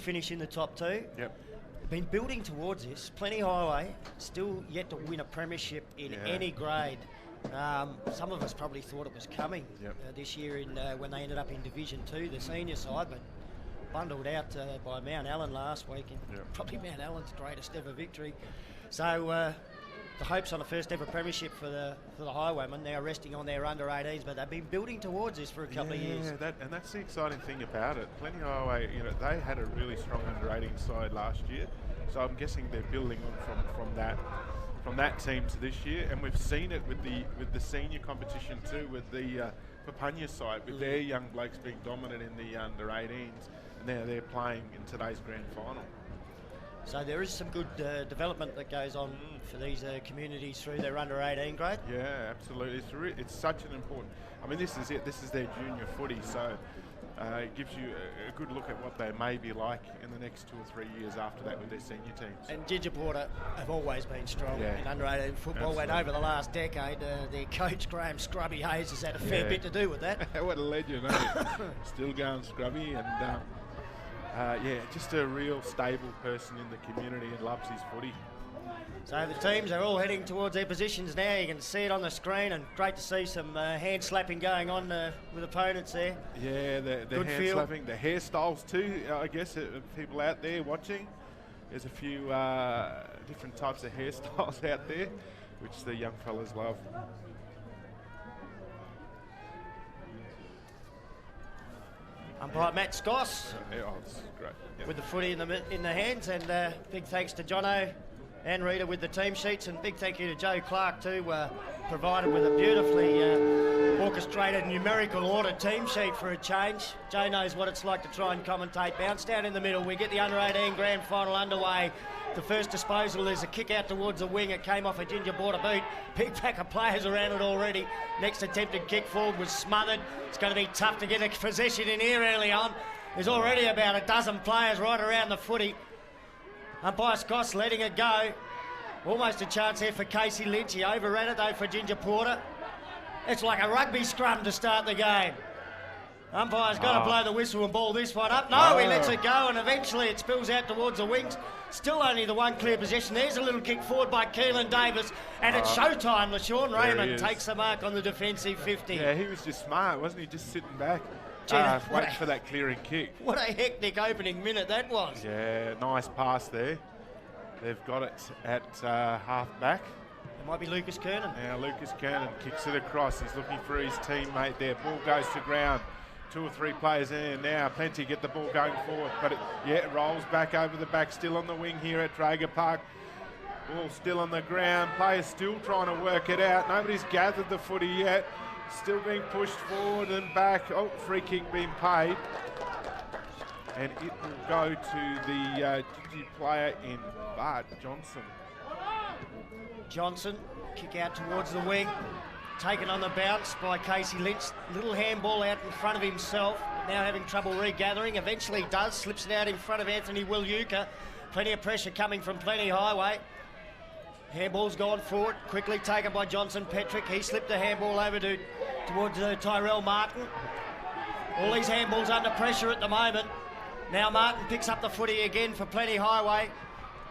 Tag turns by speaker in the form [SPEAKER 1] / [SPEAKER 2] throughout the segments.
[SPEAKER 1] finish in the top two.
[SPEAKER 2] Yep.
[SPEAKER 1] Been building towards this. Plenty Highway, still yet to win a premiership in any grade. Some of us probably thought it was coming this year when they ended up in Division 2, the senior side, but bundled out by Mount Allen last week, and probably Mount Allen's greatest ever victory. So the hopes on a first ever premiership for the Highwaymen, now resting on their under 18s, but they've been building towards this for a couple of years.
[SPEAKER 2] Yeah, and that's the exciting thing about it. Plenty Highway, they had a really strong under 18 side last year, so I'm guessing they're building on from that team to this year, and we've seen it with the senior competition too, with the Papunya side, with their young blokes being dominant in the under 18s, and now they're playing in today's grand final.
[SPEAKER 1] So there is some good development that goes on for these communities through their under 18 grade.
[SPEAKER 2] Yeah, absolutely. It's such an important. I mean, this is it. This is their junior footy, so it gives you a good look at what they may be like in the next 2 or 3 years after that with their senior teams.
[SPEAKER 1] And Porter have always been strong in under 18 football. And over the last decade, their coach Graham Scrubby Hayes has had a fair bit to do with that.
[SPEAKER 2] What a legend! Still going Scrubby, and just a real stable person in the community and loves his footy.
[SPEAKER 1] So the teams are all heading towards their positions now. You can see it on the screen, and great to see some hand slapping going on with opponents there.
[SPEAKER 2] Yeah, the hand slapping, the hairstyles too, I guess, people out there watching. There's a few different types of hairstyles out there, which the young fellas love.
[SPEAKER 1] Umpire Matt Scoss
[SPEAKER 2] it's great.
[SPEAKER 1] with the footy in the hands, and big thanks to Jono and Rita with the team sheets, and big thank you to Joe Clark too, provided with a beautifully orchestrated numerical order team sheet for a change. Joe knows what it's like to try and commentate. Bounce down in the middle, we get the under 18 grand final underway. The first disposal is a kick out towards the wing. It came off a Ginger Border boot. Big pack of players around it already. Next attempted kick forward was smothered. It's going to be tough to get a possession in here early on. There's already about a dozen players right around the footy. Umpire Scott's letting it go. Almost a chance here for Casey Ltyentye. Overran it though for Ginger Porter. It's like a rugby scrum to start the game. Umpire's got to blow the whistle and ball this one up. No, he lets it go, and eventually it spills out towards the wings. Still only the one clear possession. There's a little kick forward by Keelan Davis, and it's showtime. LaShawn Raymond takes the mark on the defensive 50.
[SPEAKER 2] Yeah, he was just smart, wasn't he? Just sitting back, waiting for that clearing kick.
[SPEAKER 1] What a hectic opening minute that was.
[SPEAKER 2] Yeah, nice pass there. They've got it at half back.
[SPEAKER 1] It might be Lucas Kernan.
[SPEAKER 2] Now Lucas Kernan kicks it across. He's looking for his teammate there. Ball goes to ground. 2 or 3 players in now. Plenty get the ball going forward, but it rolls back over the back. Still on the wing here at Traeger Park. Ball still on the ground. Players still trying to work it out. Nobody's gathered the footy yet. Still being pushed forward and back. Oh, free kick being paid. And it will go to the Gigi player in Bart Johnson.
[SPEAKER 1] Johnson, kick out towards the wing. Taken on the bounce by Casey Lynch. Little handball out in front of himself. Now having trouble regathering. Eventually does. Slips it out in front of Anthony Wilyuka. Plenty of pressure coming from Plenty Highway. Handball's gone forward. Quickly taken by Johnson Petrick. He slipped the handball over towards Tyrell Martin. All these handballs under pressure at the moment. Now Martin picks up the footy again for Plenty Highway.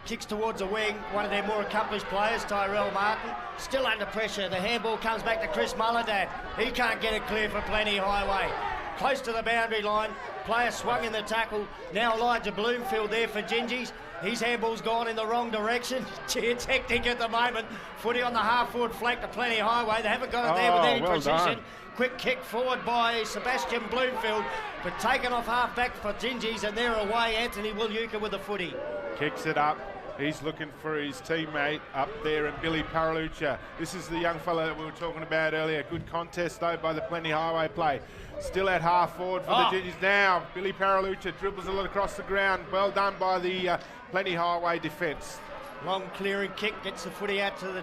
[SPEAKER 1] Kicks towards the wing, one of their more accomplished players, Tyrell Martin. Still under pressure. The handball comes back to Chris Mullerdad. He can't get it clear for Plenty Highway. Close to the boundary line. Player swung in the tackle. Now Elijah Bloomfield there for Gingies. His handball's gone in the wrong direction. It's hectic at the moment. Footy on the half-forward flank to Plenty Highway. They haven't got it there with any precision. Quick kick forward by Sebastian Bloomfield, but taken off half-back for Gingies, and they're away. Anthony Wilyuka with the footy.
[SPEAKER 2] Kicks it up. He's looking for his teammate up there, and Billy Paralucha. This is the young fella that we were talking about earlier. Good contest, though, by the Plenty Highway play. Still at half forward for the Gingies now. Billy Paralucha dribbles a lot across the ground. Well done by the Plenty Highway defence.
[SPEAKER 1] Long clearing kick gets the footy out to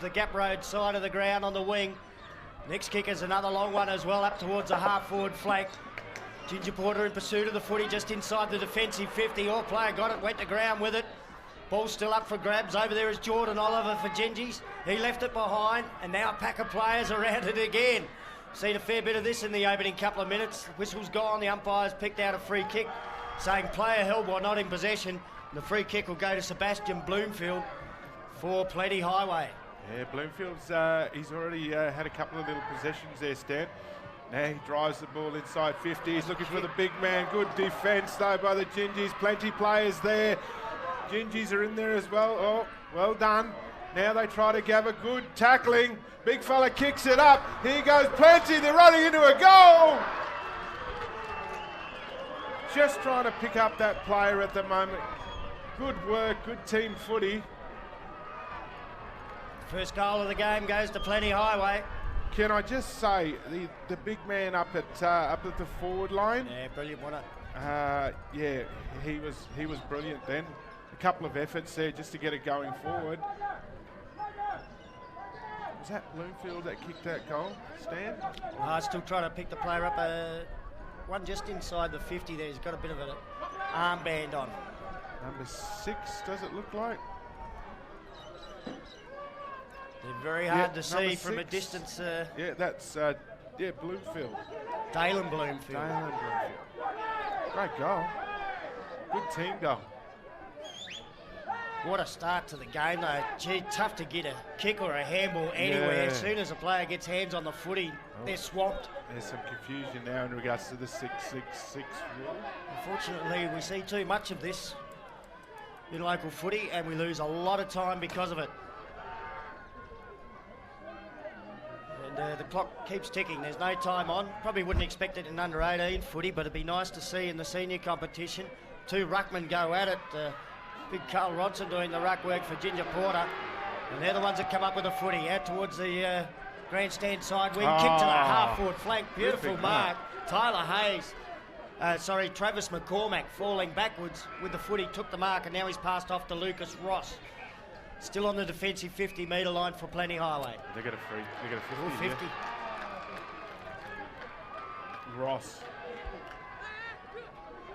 [SPEAKER 1] the Gap Road side of the ground on the wing. Next kick is another long one as well, up towards the half-forward flank. Ginger Porter in pursuit of the footy just inside the defensive 50. All player got it, went to ground with it. Ball still up for grabs. Over there is Jordan Oliver for Gingies. He left it behind, and now a pack of players around it again. Seen a fair bit of this in the opening couple of minutes. Whistle's gone, the umpire's picked out a free kick. saying player held while not in possession. The free kick will go to Sebastian Bloomfield for Plenty Highway.
[SPEAKER 2] Yeah, Bloomfield's he's already had a couple of little possessions there, Stan. Now he drives the ball inside 50. He's looking for the big man. Good defence though by the Gingies. Plenty players there. Gingies are in there as well. Oh, well done. Now they try to have a good tackling. Big fella kicks it up. Here goes Plenty. They're running into a goal. Just trying to pick up that player at the moment. Good work, good team footy.
[SPEAKER 1] First goal of the game goes to Plenty Highway.
[SPEAKER 2] Can I just say, the big man up at the forward line?
[SPEAKER 1] Yeah, brilliant, wasn't
[SPEAKER 2] it? Yeah, he was brilliant then. A couple of efforts there just to get it going forward. Was that Bloomfield that kicked that goal, Stan?
[SPEAKER 1] Still trying to pick the player up. One just inside the 50 there. He's got a bit of an armband on.
[SPEAKER 2] Number 6, does it look like?
[SPEAKER 1] They're very hard to see from a distance.
[SPEAKER 2] Yeah, that's Bloomfield.
[SPEAKER 1] Dalen Bloomfield.
[SPEAKER 2] Great goal. Good team goal.
[SPEAKER 1] What a start to the game though. Gee, tough to get a kick or a handball anywhere.
[SPEAKER 2] Yeah.
[SPEAKER 1] As soon as a player gets hands on the footy, they're swamped.
[SPEAKER 2] There's some confusion now in regards to the 6-6-6 rule.
[SPEAKER 1] Unfortunately, we see too much of this in local footy and we lose a lot of time because of it. And the clock keeps ticking. There's no time on. Probably wouldn't expect it in under 18 footy, but it'd be nice to see in the senior competition. 2 ruckmen go at it. Big Carl Rodson doing the ruck work for Ginger Porter. And they're the ones that come up with the footy out towards the grandstand side wing. Kick to the half-forward flank. Beautiful mark. Tyler Hayes. Travis McCormack falling backwards with the footy. Took the mark and now he's passed off to Lucas Ross. Still on the defensive 50-metre line for Plenty Highway.
[SPEAKER 2] They got a 50.
[SPEAKER 1] 50.
[SPEAKER 2] Yeah. Ross.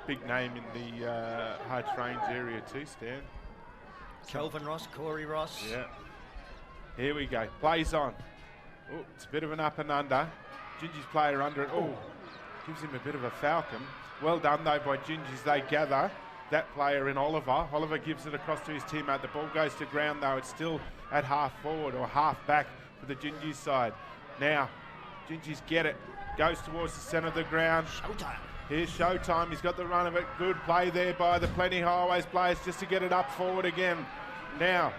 [SPEAKER 2] Big name in the High Range area too, Stan.
[SPEAKER 1] Kelvin Ross, Corey Ross.
[SPEAKER 2] Yeah. Here we go. Plays on. Oh, it's a bit of an up and under. Gingy's player under it. Oh, gives him a bit of a falcon. Well done though by Gingy's. They gather that player in Oliver. Oliver gives it across to his teammate. The ball goes to ground though. It's still at half forward or half back for the Gingy's side. Now, Gingy's get it. Goes towards the centre of the ground.
[SPEAKER 1] Showtime.
[SPEAKER 2] Here's Showtime. He's got the run of it. Good play there by the Plenty Highways players just to get it up forward again. Now,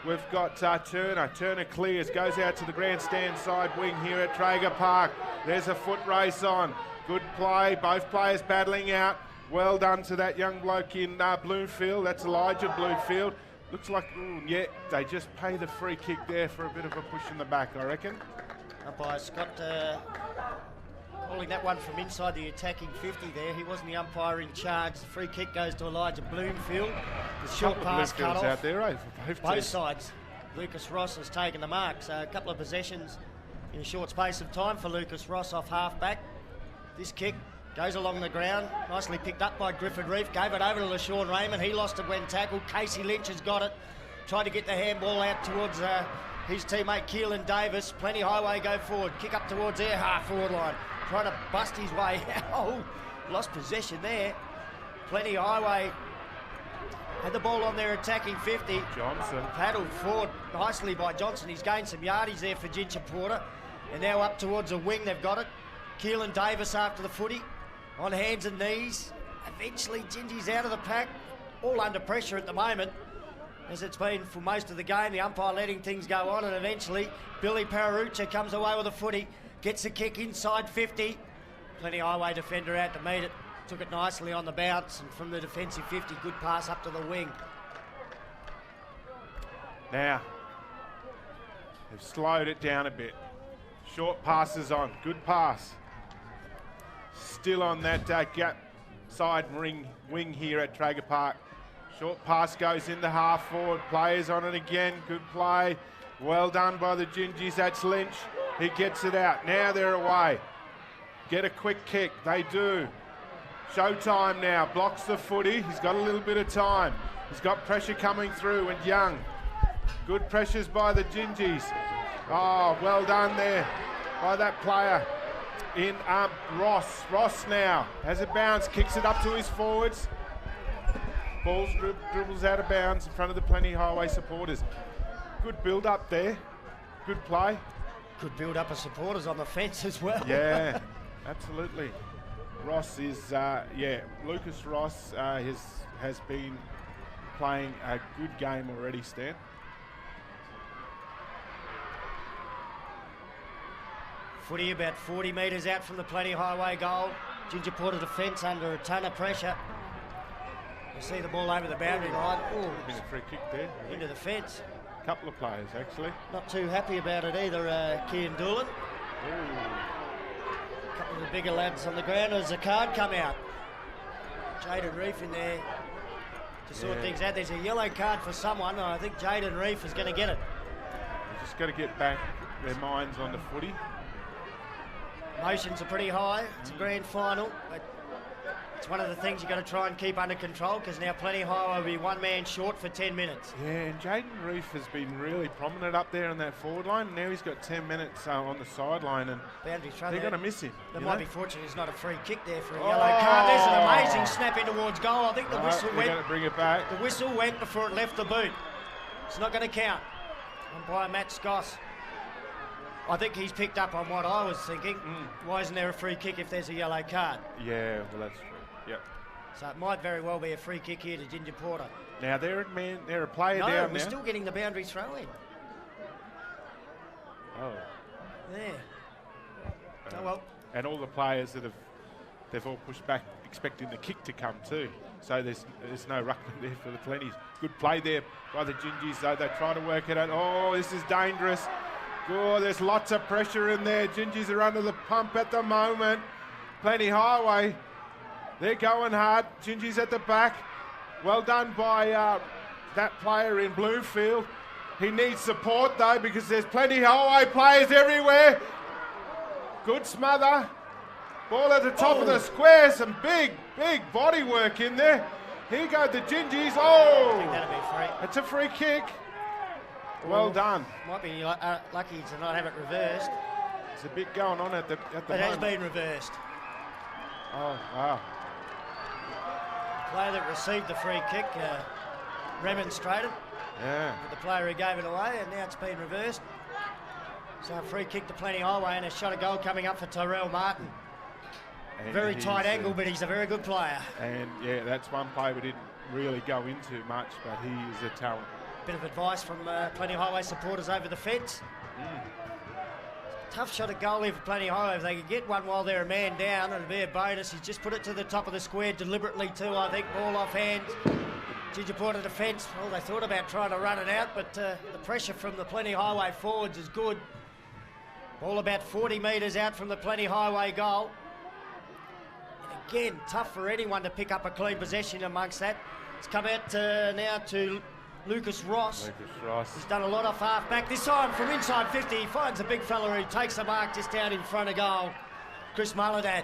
[SPEAKER 2] we've got Turner. Turner clears, goes out to the grandstand side wing here at Traeger Park. There's a foot race on. Good play. Both players battling out. Well done to that young bloke in Bloomfield. That's Elijah Bloomfield. Looks like, they just pay the free kick there for a bit of a push in the back, I reckon.
[SPEAKER 1] Umpire Scott calling that one from inside the attacking 50 there. He wasn't the umpire in charge. The free kick goes to Elijah Bloomfield. The short pass cut off.
[SPEAKER 2] Out there,
[SPEAKER 1] both sides. Lucas Ross has taken the mark. So a couple of possessions in a short space of time for Lucas Ross off half-back. This kick goes along the ground. Nicely picked up by Griffin Reef. Gave it over to LaShawn Raymond. He lost it when tackled. Casey Lynch has got it. Tried to get the handball out towards his teammate Keelan Davis. Plenty Highway go forward. Kick up towards their half-forward line. Trying to bust his way out. Lost possession there. Plenty Highway had the ball on their attacking 50.
[SPEAKER 2] Johnson.
[SPEAKER 1] Paddled forward nicely by Johnson. He's gained some yardage there for Ginger Porter. And now up towards the wing, they've got it. Keelan Davis after the footy. On hands and knees. Eventually Gingy's out of the pack. All under pressure at the moment, as it's been for most of the game. The umpire letting things go on, and eventually Billy Pararucha comes away with a footy. Gets a kick inside 50. Plenty Highway defender out to meet it. Took it nicely on the bounce, and from the defensive 50, good pass up to the wing.
[SPEAKER 2] Now, they've slowed it down a bit. Short passes on. Good pass. Still on that gap side wing here at Traeger Park. Short pass goes into half forward. Players on it again. Good play. Well done by the Gingies. That's Lynch. He gets it out. Now they're away. Get a quick kick. They do. Showtime now. Blocks the footy. He's got a little bit of time. He's got pressure coming through, and Young. Good pressures by the Gingies. Oh, well done there by that player in Ross. Ross now has a bounce, kicks it up to his forwards. Balls dribbles out of bounds in front of the Plenty Highway supporters. Good build up there. Good play.
[SPEAKER 1] Good build up of supporters on the fence as well.
[SPEAKER 2] Yeah, absolutely. Ross is, Lucas Ross has been playing a good game already, Stan.
[SPEAKER 1] Footy about 40 metres out from the Plenty Highway goal. Ginger Porter defence under a ton of pressure. You see the ball over the boundary line. Ooh,
[SPEAKER 2] Been a free kick there.
[SPEAKER 1] into the fence.
[SPEAKER 2] A couple of players, actually.
[SPEAKER 1] Not too happy about it either, Kian Doolan. A couple of the bigger lads on the ground as the card come out. Jaden Reef in there to sort things out. There's a yellow card for someone, and I think Jaden Reef is going to get it.
[SPEAKER 2] They've just got to get back their minds on the footy.
[SPEAKER 1] Emotions are pretty high. It's a grand final, but it's one of the things you've got to try and keep under control, because now Plenty Highway will be one man short for 10 minutes.
[SPEAKER 2] Yeah, and Jaden Reef has been really prominent up there in that forward line. Now he's got 10 minutes on the sideline, and they're going to miss him.
[SPEAKER 1] They might be fortunate there's not a free kick there for a yellow card. There's an amazing snap in towards goal. I think the whistle went.
[SPEAKER 2] They're going to bring it back.
[SPEAKER 1] The whistle went before it left the boot. It's not going to count. Umpire Matt Scoss. I think he's picked up on what I was thinking. Why isn't there a free kick if there's a yellow card?
[SPEAKER 2] Yeah, well, that's true. Yep.
[SPEAKER 1] So it might very well be a free kick here to Ginger Porter.
[SPEAKER 2] Now they're a player down
[SPEAKER 1] No,
[SPEAKER 2] now.
[SPEAKER 1] we're still getting the boundary throw in.
[SPEAKER 2] Oh.
[SPEAKER 1] There. Oh well.
[SPEAKER 2] And all the players they've all pushed back, expecting the kick to come too. So there's no ruckman there for the Plenties. Good play there by the Gingies, though. They try to work it out. Oh, this is dangerous. Oh, there's lots of pressure in there. Gingies are under the pump at the moment. Plenty Highway. They're going hard. Gingies at the back. Well done by that player in Bloomfield. He needs support though, because there's Plenty Highway players everywhere. Good smother. Ball at the top of the square. Some big body work in there. Here go the Gingies. Oh!
[SPEAKER 1] I think that'll be free.
[SPEAKER 2] It's a free kick. Well done.
[SPEAKER 1] Might be lucky to not have it reversed.
[SPEAKER 2] There's a bit going on at the moment.
[SPEAKER 1] It has been reversed.
[SPEAKER 2] Oh, wow.
[SPEAKER 1] The player that received the free kick remonstrated with the player who gave it away, and now it's been reversed. So a free kick to Plenty Highway and a shot of goal coming up for Tyrell Martin.
[SPEAKER 2] And
[SPEAKER 1] very tight angle, but he's a very good player.
[SPEAKER 2] And yeah, that's one play we didn't really go into much, but he is a talent.
[SPEAKER 1] Bit of advice from Plenty Highway supporters over the fence. Tough shot at goal here for Plenty Highway. If they could get one while they're a man down, it'd be a bonus. He's just put it to the top of the square deliberately too, I think. Ball off hands. Ginger Porter defence. Well, they thought about trying to run it out, but the pressure from the Plenty Highway forwards is good. Ball about 40 metres out from the Plenty Highway goal. And again, tough for anyone to pick up a clean possession amongst that. It's come out now to Lucas Ross. He's done a lot off half back. This time from inside 50, he finds a big fella who takes the mark just out in front of goal. Chris Mullerdad.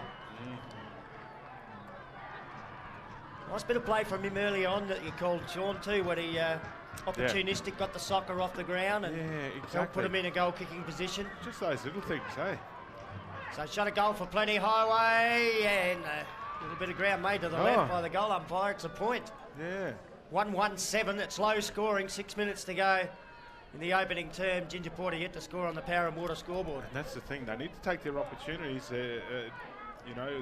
[SPEAKER 1] Nice bit of play from him early on that you called, Sean, too, when he opportunistic, got the soccer off the ground and put him in a goal-kicking position.
[SPEAKER 2] Just those little things, eh?
[SPEAKER 1] So shot a goal for Plenty Highway, and a little bit of ground made to the left by the goal umpire. It's a point.
[SPEAKER 2] Yeah.
[SPEAKER 1] 1-1-7, it's low scoring, 6 minutes to go in the opening term. Ginger Porter yet to score on the Power and Water scoreboard.
[SPEAKER 2] And that's the thing, they need to take their opportunities. You know,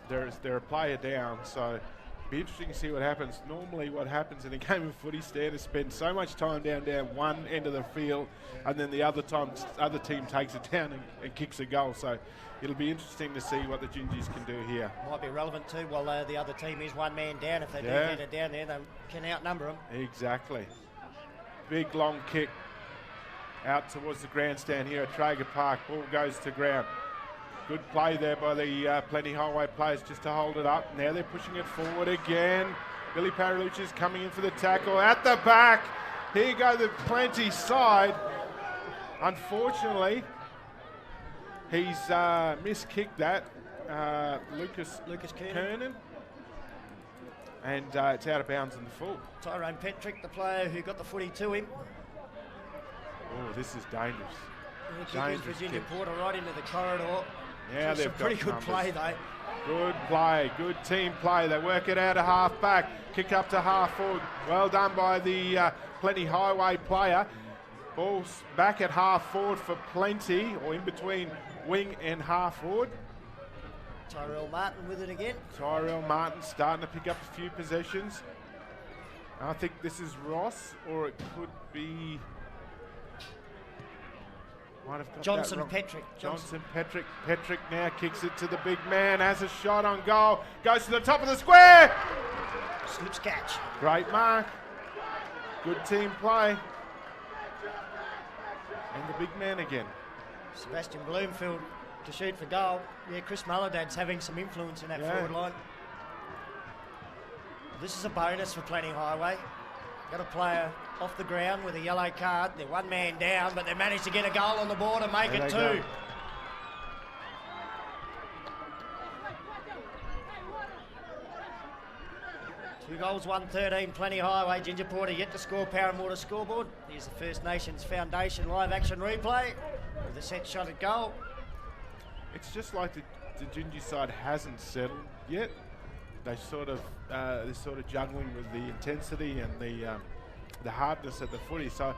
[SPEAKER 2] they're a player down, so it'll be interesting to see what happens. Normally what happens in a game of footy, Stan, is spend so much time down one end of the field, and then the other team takes it down and kicks a goal. So it'll be interesting to see what the Gingies can do here. Might
[SPEAKER 1] be relevant too, while the other team is one man down. If they do get it down there, they can outnumber them.
[SPEAKER 2] Exactly. Big long kick out towards the grandstand here at Traeger Park. Ball goes to ground. Good play there by the Plenty Highway players just to hold it up. Now they're pushing it forward again. Billy Paralucci's coming in for the tackle at the back. Here you go, the Plenty side. Unfortunately, he's miskicked that. Lucas Kernan. And it's out of bounds in the full.
[SPEAKER 1] Tyrone Petrick, the player who got the footy to him.
[SPEAKER 2] Oh, this is dangerous.
[SPEAKER 1] Dangerous Virginia Porter right into the corridor.
[SPEAKER 2] Yeah, they've
[SPEAKER 1] got pretty good play though.
[SPEAKER 2] Good play, good team play. They work it out a half back, kick up to half forward. Well done by the Plenty Highway player. Ball's back at half forward for Plenty, or in between wing and half forward.
[SPEAKER 1] Tyrell Martin with it again.
[SPEAKER 2] Tyrell Martin starting to pick up a few possessions. I think this is Ross, or it could be... Might have got
[SPEAKER 1] Johnson
[SPEAKER 2] that wrong.
[SPEAKER 1] Patrick.
[SPEAKER 2] Johnson Patrick. Patrick now kicks it to the big man, has a shot on goal, goes to the top of the square.
[SPEAKER 1] Slips catch.
[SPEAKER 2] Great mark. Good team play. And the big man again.
[SPEAKER 1] Sebastian Bloomfield to shoot for goal. Yeah, Chris Mulladad's having some influence in that forward line. This is a bonus for Plenty Highway. Got a player off the ground with a yellow card. They're one man down, but they managed to get a goal on the board and make it 2.
[SPEAKER 2] Go.
[SPEAKER 1] 2 goals, 1-13, Plenty Highway. Ginger Porter yet to score. Parramatta scoreboard. Here's the First Nations Foundation live action replay with a set shot at goal.
[SPEAKER 2] It's just like the Ginger side hasn't settled yet. They sort of they're sort of juggling with the intensity and the hardness of the footy. So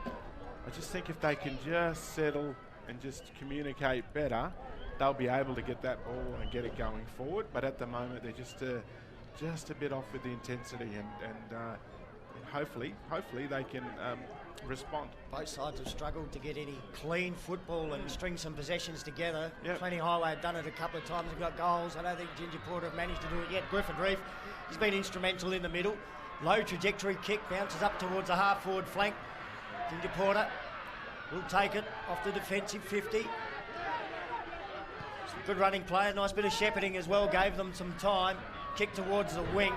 [SPEAKER 2] I just think if they can just settle and just communicate better, they'll be able to get that ball and get it going forward. But at the moment, they're just a bit off with the intensity, and hopefully they can respond.
[SPEAKER 1] Both sides have struggled to get any clean football and string some possessions together.
[SPEAKER 2] Yep.
[SPEAKER 1] Plenty Highway have done it a couple of times and got goals. I don't think Ginger Porter have managed to do it yet. Griffin Reef, he's been instrumental in the middle. Low trajectory kick, bounces up towards the half forward flank. Ginger Porter will take it off the defensive 50. Some good running play, a nice bit of shepherding as well, gave them some time. Kick towards the wing.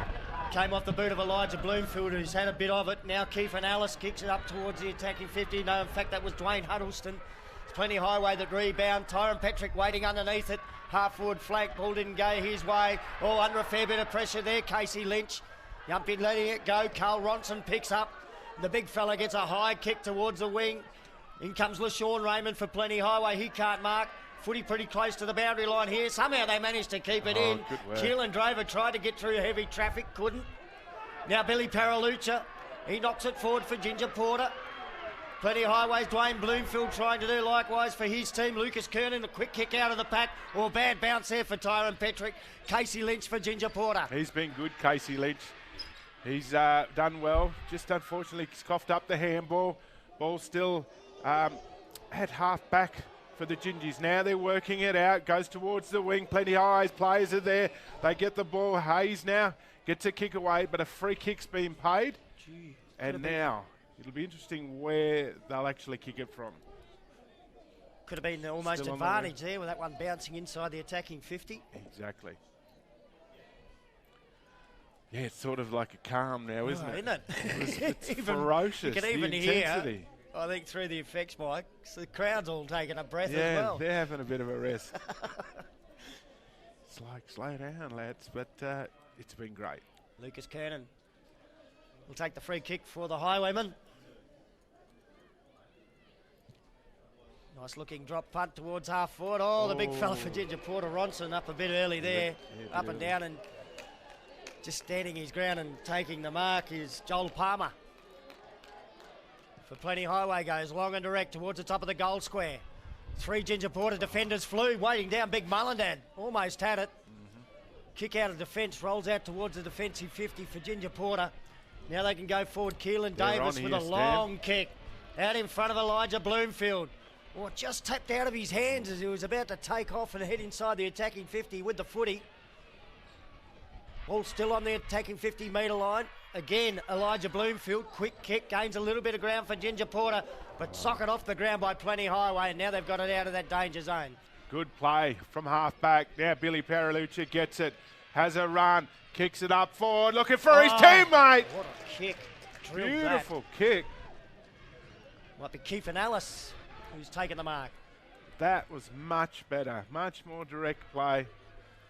[SPEAKER 1] Came off the boot of Elijah Bloomfield, who's had a bit of it. Now Kiefer Alice kicks it up towards the attacking 50. No, in fact, that was Dwayne Huddleston. It's Plenty Highway that rebound. Tyron Patrick waiting underneath it. Half forward flank. Ball didn't go his way. Oh, under a fair bit of pressure there. Casey Lynch. Yumpin letting it go. Carl Ronson picks up. The big fella gets a high kick towards the wing. In comes LaShawn Raymond for Plenty Highway. He can't mark. Footy pretty close to the boundary line here. Somehow they managed to keep it in. Keelan Drover tried to get through heavy traffic, couldn't. Now Billy Paralucha, he knocks it forward for Ginger Porter. Plenty Highways, Dwayne Bloomfield trying to do likewise for his team. Lucas Kernan, a quick kick out of the pack. Or bad bounce there for Tyron Patrick. Casey Lynch for Ginger Porter.
[SPEAKER 2] He's been good, Casey Lynch. He's done well. Just unfortunately coughed up the handball. Ball still at half back for the Gingies. Now they're working it out. Goes towards the wing. Plenty Highways players are there. They get the ball. Hayes now gets a kick away, but a free kick's been paid. And now it'll be interesting where they'll actually kick it from.
[SPEAKER 1] Could have been almost advantage there with that one bouncing inside the attacking 50.
[SPEAKER 2] Exactly. Yeah, it's sort of like a calm now, isn't it?
[SPEAKER 1] Isn't it?
[SPEAKER 2] It's ferocious.
[SPEAKER 1] You can even
[SPEAKER 2] hear,
[SPEAKER 1] I think, through the effects mic, so the crowd's all taking a breath as
[SPEAKER 2] Yeah,
[SPEAKER 1] well.
[SPEAKER 2] they're having a bit of a rest. It's like, slow down, lads, but it's been great.
[SPEAKER 1] Lucas Kernan will take the free kick for the Highwaymen. Nice looking drop punt towards half forward. Oh, the big fella for Ginger Porter, Ronson, up a bit early there. Up and down, and just standing his ground and taking the mark is Joel Palmer. For Plenty Highway goes long and direct towards the top of the goal square. 3 Ginger Porter defenders flew, waiting down Big Mullendad. Almost had it. Kick out of defence, rolls out towards the defensive 50 for Ginger Porter. Now they can go forward. Keelan Davis with a long kick out in front of Elijah Bloomfield. Oh, just tapped out of his hands as he was about to take off and head inside the attacking 50 with the footy. Ball still on the attacking 50-metre line. Again, Elijah Bloomfield, quick kick, gains a little bit of ground for Ginger Porter, but socket off the ground by Plenty Highway, and now they've got it out of that danger zone. Good
[SPEAKER 2] play from half back. Now Billy Paralucha gets it, has a run, kicks it up forward, looking for his teammate.
[SPEAKER 1] What a kick.
[SPEAKER 2] Beautiful kick.
[SPEAKER 1] Might be Kiefer Alice who's taken the mark.
[SPEAKER 2] That was much better, much more direct play.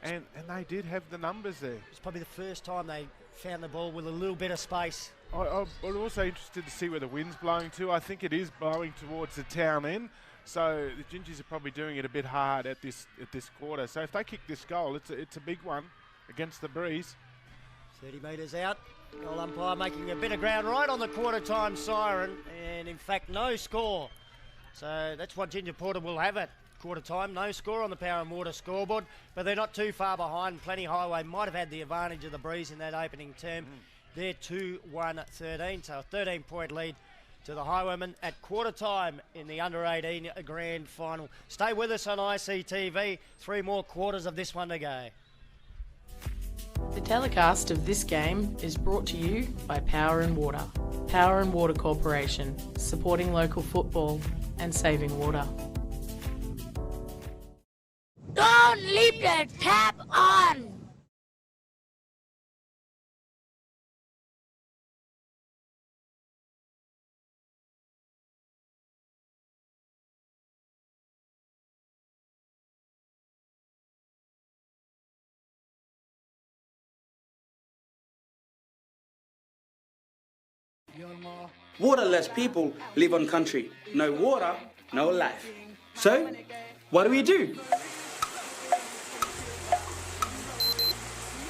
[SPEAKER 2] And they did have the numbers there.
[SPEAKER 1] It's probably the first time they found the ball with a little bit of space.
[SPEAKER 2] I'm also interested to see where the wind's blowing to. I think it is blowing towards the town end. So the Gingers are probably doing it a bit hard at this quarter. So if they kick this goal, it's a big one against the Breeze.
[SPEAKER 1] 30 metres out. Goal umpire making a bit of ground right on the quarter time siren, and in fact no score. So that's what Ginger Porter will have at quarter time. No score on the Power and Water scoreboard, but they're not too far behind. Plenty Highway might have had the advantage of the Breeze in that opening term. They're 2-1-13, so a 13-point lead to the Highwaymen at quarter time in the under-18 grand final. Stay with us on ICTV. 3 more quarters of this one to go.
[SPEAKER 3] The telecast of this game is brought to you by Power and Water. Power and Water Corporation, supporting local football and saving water.
[SPEAKER 4] Don't leave the tap on!
[SPEAKER 5] Waterless people live on country. No water, no life. So, what do?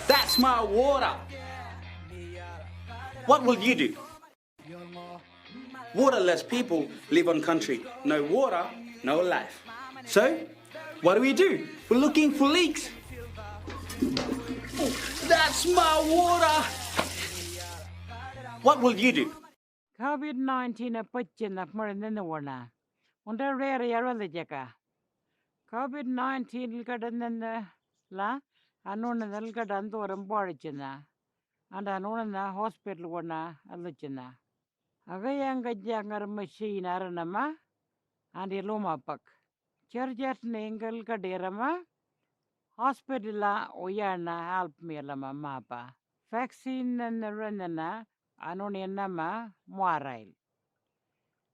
[SPEAKER 5] That's my water. What will you do? Waterless people live on country. No water, no life. So, what do? We're looking for leaks. That's my water. What will you do?
[SPEAKER 6] COVID-19 pachinnak maranenna unda rare yarala jaka COVID-19 kadanna la anona nalgadandu rambarchina and anona hospital wana alchina agayanga jangar machine aranama and iloma pak charjat nengal kaderama hospital oyana help me lama mapa vaccine and ranana Anonyanama Moirail.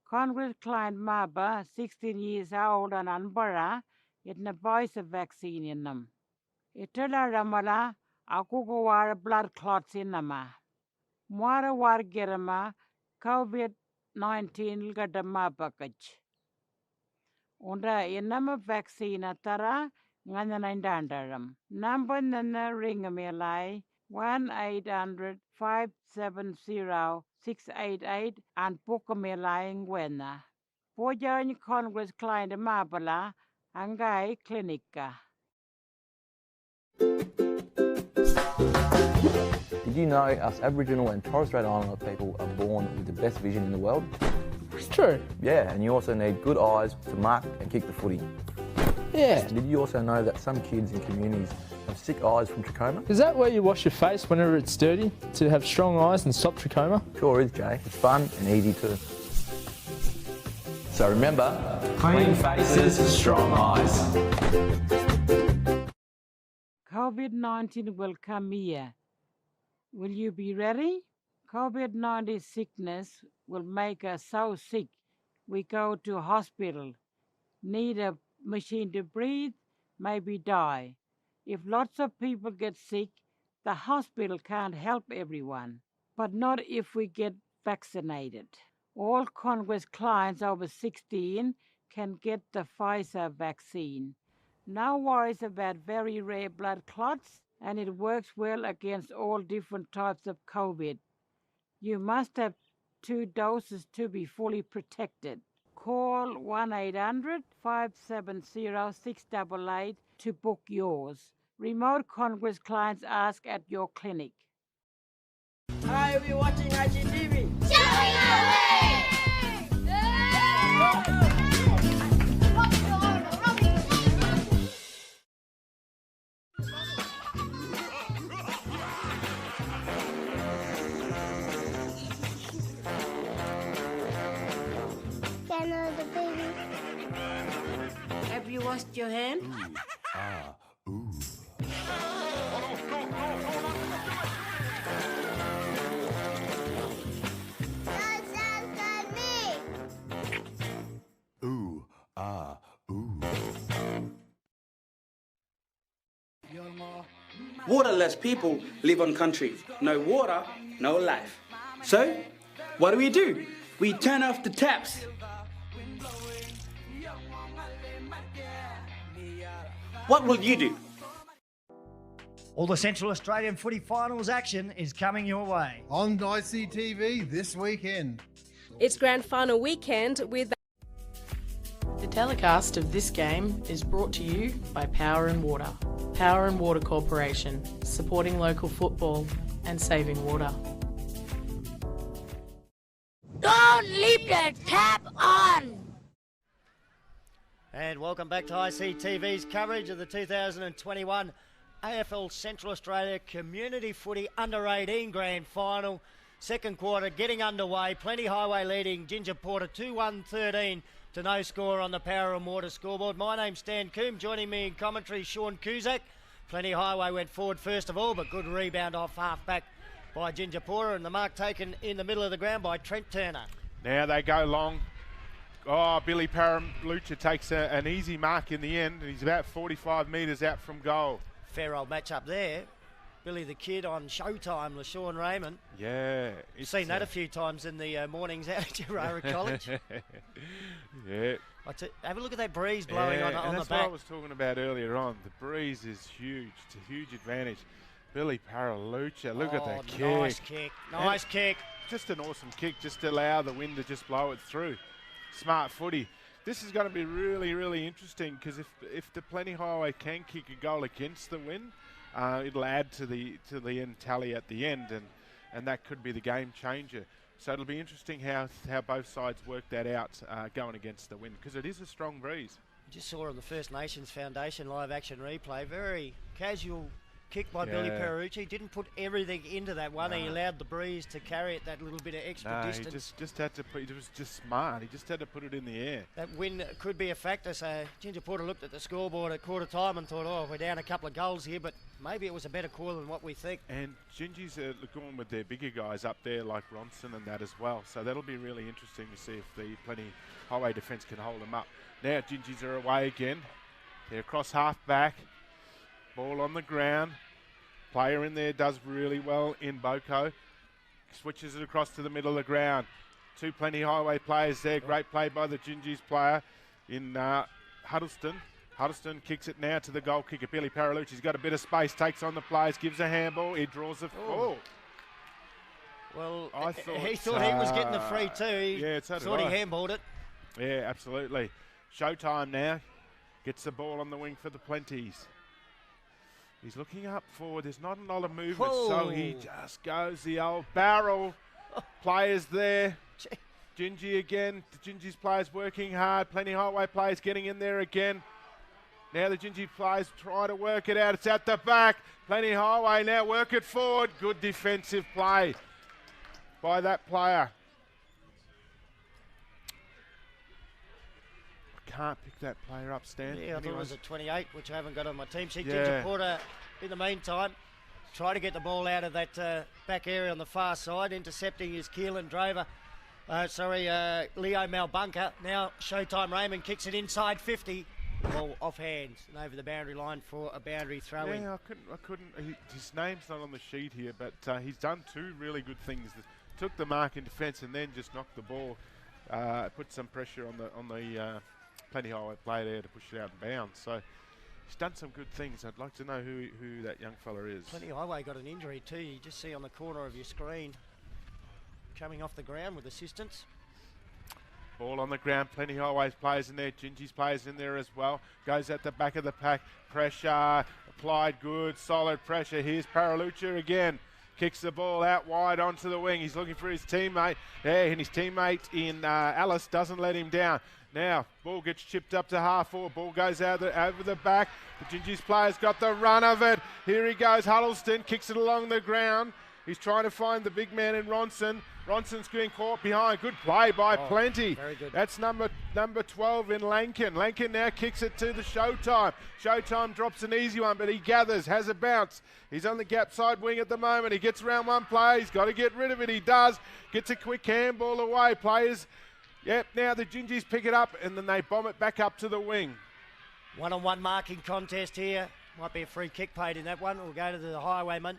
[SPEAKER 6] Congress client Maba, 16 years old and Anbara, it na voice of vaccine in them. Itala Ramala, Akugawara blood clots in nama. Moira war gerama, COVID-19 gadama package. Unda inama vaccine atara, nganaindandaram. Number nana ringamelai. 1-800-570-688 and Pukamela Ngwena. Pojan Congress client Mabala Angai Clinica.
[SPEAKER 7] Did you know us Aboriginal and Torres Strait Islander people are born with the best vision in the world?
[SPEAKER 8] It's true.
[SPEAKER 7] Yeah, and you also need good eyes to mark and kick the footy.
[SPEAKER 8] Yeah.
[SPEAKER 7] Did you also know that some kids in communities have sick eyes from trachoma?
[SPEAKER 8] Is that where you wash your face whenever it's dirty to have strong eyes and stop trachoma?
[SPEAKER 7] Sure is, Jay. It's fun and easy too. So remember,
[SPEAKER 8] clean faces, strong eyes.
[SPEAKER 6] COVID-19 will come here. Will you be ready? COVID-19 sickness will make us so sick we go to hospital, need a machine to breathe, maybe die. If lots of people get sick, the hospital can't help everyone, but not if we get vaccinated. All Congress clients over 16 can get the Pfizer vaccine. No worries about very rare blood clots, and it works well against all different types of COVID. You must have 2 doses to be fully protected. Call 1-800-570-688 to book yours. Remote Congress clients ask at your clinic.
[SPEAKER 9] Hi, we're watching IGTV.
[SPEAKER 4] Showing our way!
[SPEAKER 10] The baby.
[SPEAKER 4] Have you washed your hand?
[SPEAKER 10] Ooh.
[SPEAKER 5] Waterless people live on country. No water, no life. So, what do? We turn off the taps. what will you do?
[SPEAKER 1] All the Central Australian footy finals action is coming your way.
[SPEAKER 11] On ICTV this weekend.
[SPEAKER 12] It's grand final weekend with...
[SPEAKER 3] The telecast of this game is brought to you by Power and Water. Power and Water Corporation, supporting local football and saving water.
[SPEAKER 4] Don't leave the tap on!
[SPEAKER 1] And welcome back to ICTV's coverage of the 2021 AFL Central Australia Community Footy Under-18 Grand Final. Second quarter getting underway. Plenty Highway leading Ginger Porter 2-1-13 to no score on the Power and Water scoreboard. My name's Stan Coombe. Joining me in commentary, Sean Cusack. Plenty Highway went forward first of all, but good rebound off half-back by Ginger Porter, and the mark taken in the middle of the ground by Trent Turner.
[SPEAKER 2] Now they go long. Oh, Billy Paralucha takes an easy mark in the end, and he's about 45 metres out from goal.
[SPEAKER 1] Fair old match up there. Billy the Kid on Showtime, LaShawn Raymond.
[SPEAKER 2] Yeah.
[SPEAKER 1] You've seen that a few times in the mornings out at Urara College.
[SPEAKER 2] Yeah.
[SPEAKER 1] Have a look at that breeze blowing on the back.
[SPEAKER 2] That's what I was talking about earlier on. The breeze is huge. It's a huge advantage. Billy Paralucha, look at that kick.
[SPEAKER 1] Nice kick. Nice kick.
[SPEAKER 2] Just an awesome kick, just to allow the wind to just blow it through. Smart footy. This is going to be really, really interesting, because if the Plenty Highway can kick a goal against the wind, it'll add to the end tally at the end, and that could be the game changer. So it'll be interesting how both sides work that out going against the wind, because it is a strong breeze.
[SPEAKER 1] Just saw on the First Nations Foundation live action replay, very casual kick by Billy Paralucha. Didn't put everything into that one. He allowed the breeze to carry it that little bit of extra distance.
[SPEAKER 2] He just had to put, it was just smart. He just had to put it in the air.
[SPEAKER 1] That wind could be a factor. So Ginger Porter looked at the scoreboard at quarter time and thought, oh, we're down a couple of goals here, but maybe it was a better call than what we think.
[SPEAKER 2] And Gingy's going with their bigger guys up there like Ronson and that as well. So that'll be really interesting to see if the Plenty Highway defence can hold them up. Now Gingy's are away again. They're across half back. Ball on the ground. Player in there does really well in Boko. Switches it across to the middle of the ground. Two Plenty Highway players there. Great play by the Gingies player in Huddleston. Huddleston kicks it now to the goal kicker, Billy Paralucha. He's got a bit of space, takes on the players, gives a handball. He draws a...
[SPEAKER 1] Well,
[SPEAKER 2] he
[SPEAKER 1] thought he was getting the free too. He thought he handballed it.
[SPEAKER 2] Yeah, absolutely. Showtime now. Gets the ball on the wing for the Plenties. He's looking up forward. There's not a lot of movement, so he just goes the old barrel. Players there. Gingy again. The Gingy's players working hard. Plenty Highway players getting in there again. Now the Gingy players try to work it out. It's at the back. Plenty Highway now work it forward. Good defensive play by that player. Can't pick that player up, Stan.
[SPEAKER 1] Yeah, I thought it was a 28, which I haven't got on my team sheet. Ginger Porter, in the meantime, try to get the ball out of that back area on the far side. Intercepting is Keelan Drover. Leo Malbunker. Now Showtime Raymond kicks it inside 50. Ball off hands and over the boundary line for a boundary throw-in.
[SPEAKER 2] Yeah, I couldn't. His name's not on the sheet here, but he's done two really good things. Took the mark in defence and then just knocked the ball. Put some pressure on the Plenty Highway player there to push it out and bounds. So he's done some good things. I'd like to know who that young fella is.
[SPEAKER 1] Plenty Highway got an injury too. You just see on the corner of your screen, coming off the ground with assistance.
[SPEAKER 2] Ball on the ground. Plenty Highways players in there. Gingy's players in there as well. Goes at the back of the pack. Pressure applied. Good, solid pressure. Here's Paralucha again. Kicks the ball out wide onto the wing. He's looking for his teammate. Yeah, and his teammate in Alice doesn't let him down. Now, ball gets chipped up to half forward. Ball goes out over the back. The Gingy's player's got the run of it. Here he goes. Huddleston kicks it along the ground. He's trying to find the big man in Ronson. Ronson's getting caught behind. Good play by Plenty.
[SPEAKER 1] Very good.
[SPEAKER 2] That's number 12 in Lankin. Lankin now kicks it to the Showtime. Showtime drops an easy one, but he gathers, has a bounce. He's on the gap side wing at the moment. He gets around one player. He's got to get rid of it. He does. Gets a quick handball away. Players, now the Gingies pick it up, and then they bomb it back up to the wing.
[SPEAKER 1] One-on-one marking contest here. Might be a free kick paid in that one. We'll go to the Highwayman.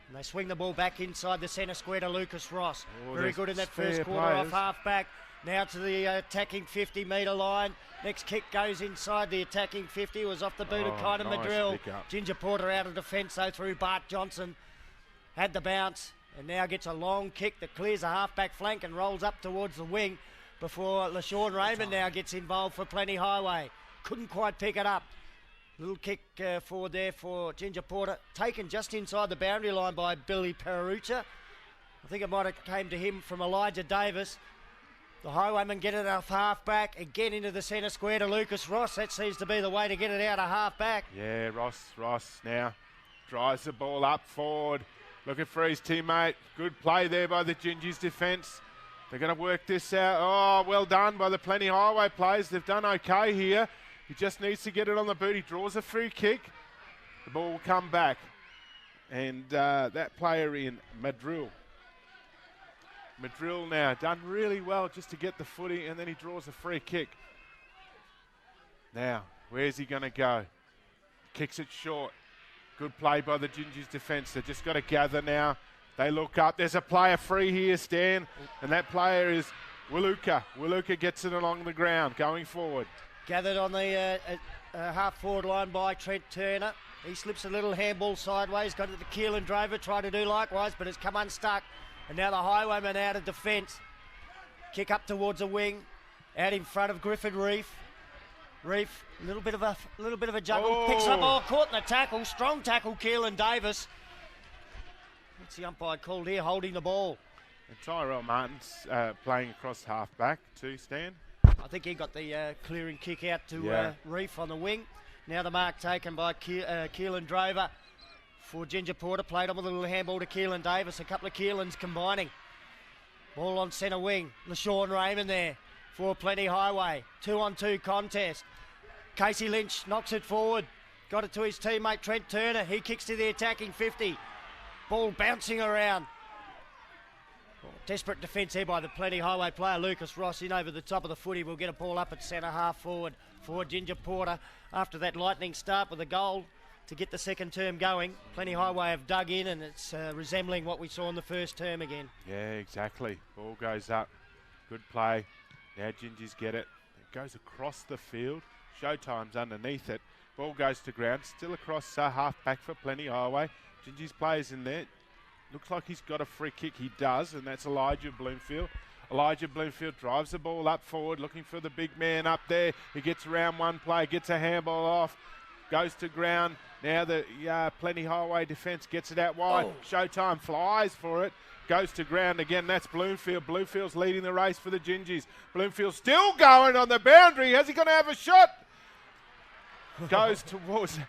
[SPEAKER 1] And they swing the ball back inside the centre square to Lucas Ross.
[SPEAKER 2] Oh,
[SPEAKER 1] very good in that first quarter
[SPEAKER 2] players.
[SPEAKER 1] off half-back. Now to the attacking 50-metre line. Next kick goes inside the attacking 50. It was off the boot of Kynan
[SPEAKER 2] nice
[SPEAKER 1] Madrill.
[SPEAKER 2] pick-up.
[SPEAKER 1] Ginger Porter out of defence, though, through Bart Johnson. Had the bounce and now gets a long kick that clears a half-back flank and rolls up towards the wing before LaShawn Raymond now gets involved for Plenty Highway. Couldn't quite pick it up. Little kick forward there for Ginger Porter. Taken just inside the boundary line by Billy Perucha. I think it might have came to him from Elijah Davis. The Highwaymen get it off half-back. Again into the centre square to Lucas Ross. That seems to be the way to get it out of half-back.
[SPEAKER 2] Yeah, Ross now drives the ball up forward. Looking for his teammate. Good play there by the Gingies defence. They're going to work this out. Oh, well done by the Plenty Highway players. They've done okay here. He just needs to get it on the boot. He draws a free kick. The ball will come back. And that player in Madrill now done really well just to get the footy, and then he draws a free kick. Now, where's he going to go? Kicks it short. Good play by the Gingies defence. They've just got to gather now. They look up. There's a player free here, Stan, and that player is Wiluka. Wiluka gets it along the ground, going forward.
[SPEAKER 1] Gathered on the half-forward line by Trent Turner. He slips a little handball sideways, got it to Keelan Drover, tried to do likewise, but it's come unstuck. And now the Highwaymen out of defence. Kick up towards a wing, out in front of Griffin Reef. Reef, a little bit of a juggle. Picks up, caught in the tackle. Strong tackle, Keelan Davis. What's the umpire called here, holding the ball?
[SPEAKER 2] And Tyrell Martin's playing across half-back too, Stan.
[SPEAKER 1] I think he got the clearing kick out to Reef on the wing. Now the mark taken by Keelan Drover for Ginger Porter. Played on with a little handball to Keelan Davis. A couple of Keelans combining. Ball on centre wing. LaShawn Raymond there for Plenty Highway. 2-on-2 contest. Casey Lynch knocks it forward. Got it to his teammate Trent Turner. He kicks to the attacking 50. Ball bouncing around. Desperate defence here by the Plenty Highway player Lucas Ross in over the top of the footy. We'll get a ball up at centre half forward for Ginger Porter. After that lightning start with a goal to get the second term going, Plenty Highway have dug in, and it's resembling what we saw in the first term again.
[SPEAKER 2] Yeah, exactly. Ball goes up. Good play. Now Gingers get it. It goes across the field. Showtime's underneath it. Ball goes to ground. Still across half back for Plenty Highway. Gingers plays in there. Looks like he's got a free kick. He does, and that's Elijah Bloomfield. Elijah Bloomfield drives the ball up forward, looking for the big man up there. He gets around one play, gets a handball off, goes to ground. Now the Plenty Highway defence gets it out wide. Showtime flies for it. Goes to ground again. That's Bloomfield. Bloomfield's leading the race for the Gingies. Bloomfield still going on the boundary. Has he going to have a shot? Goes towards...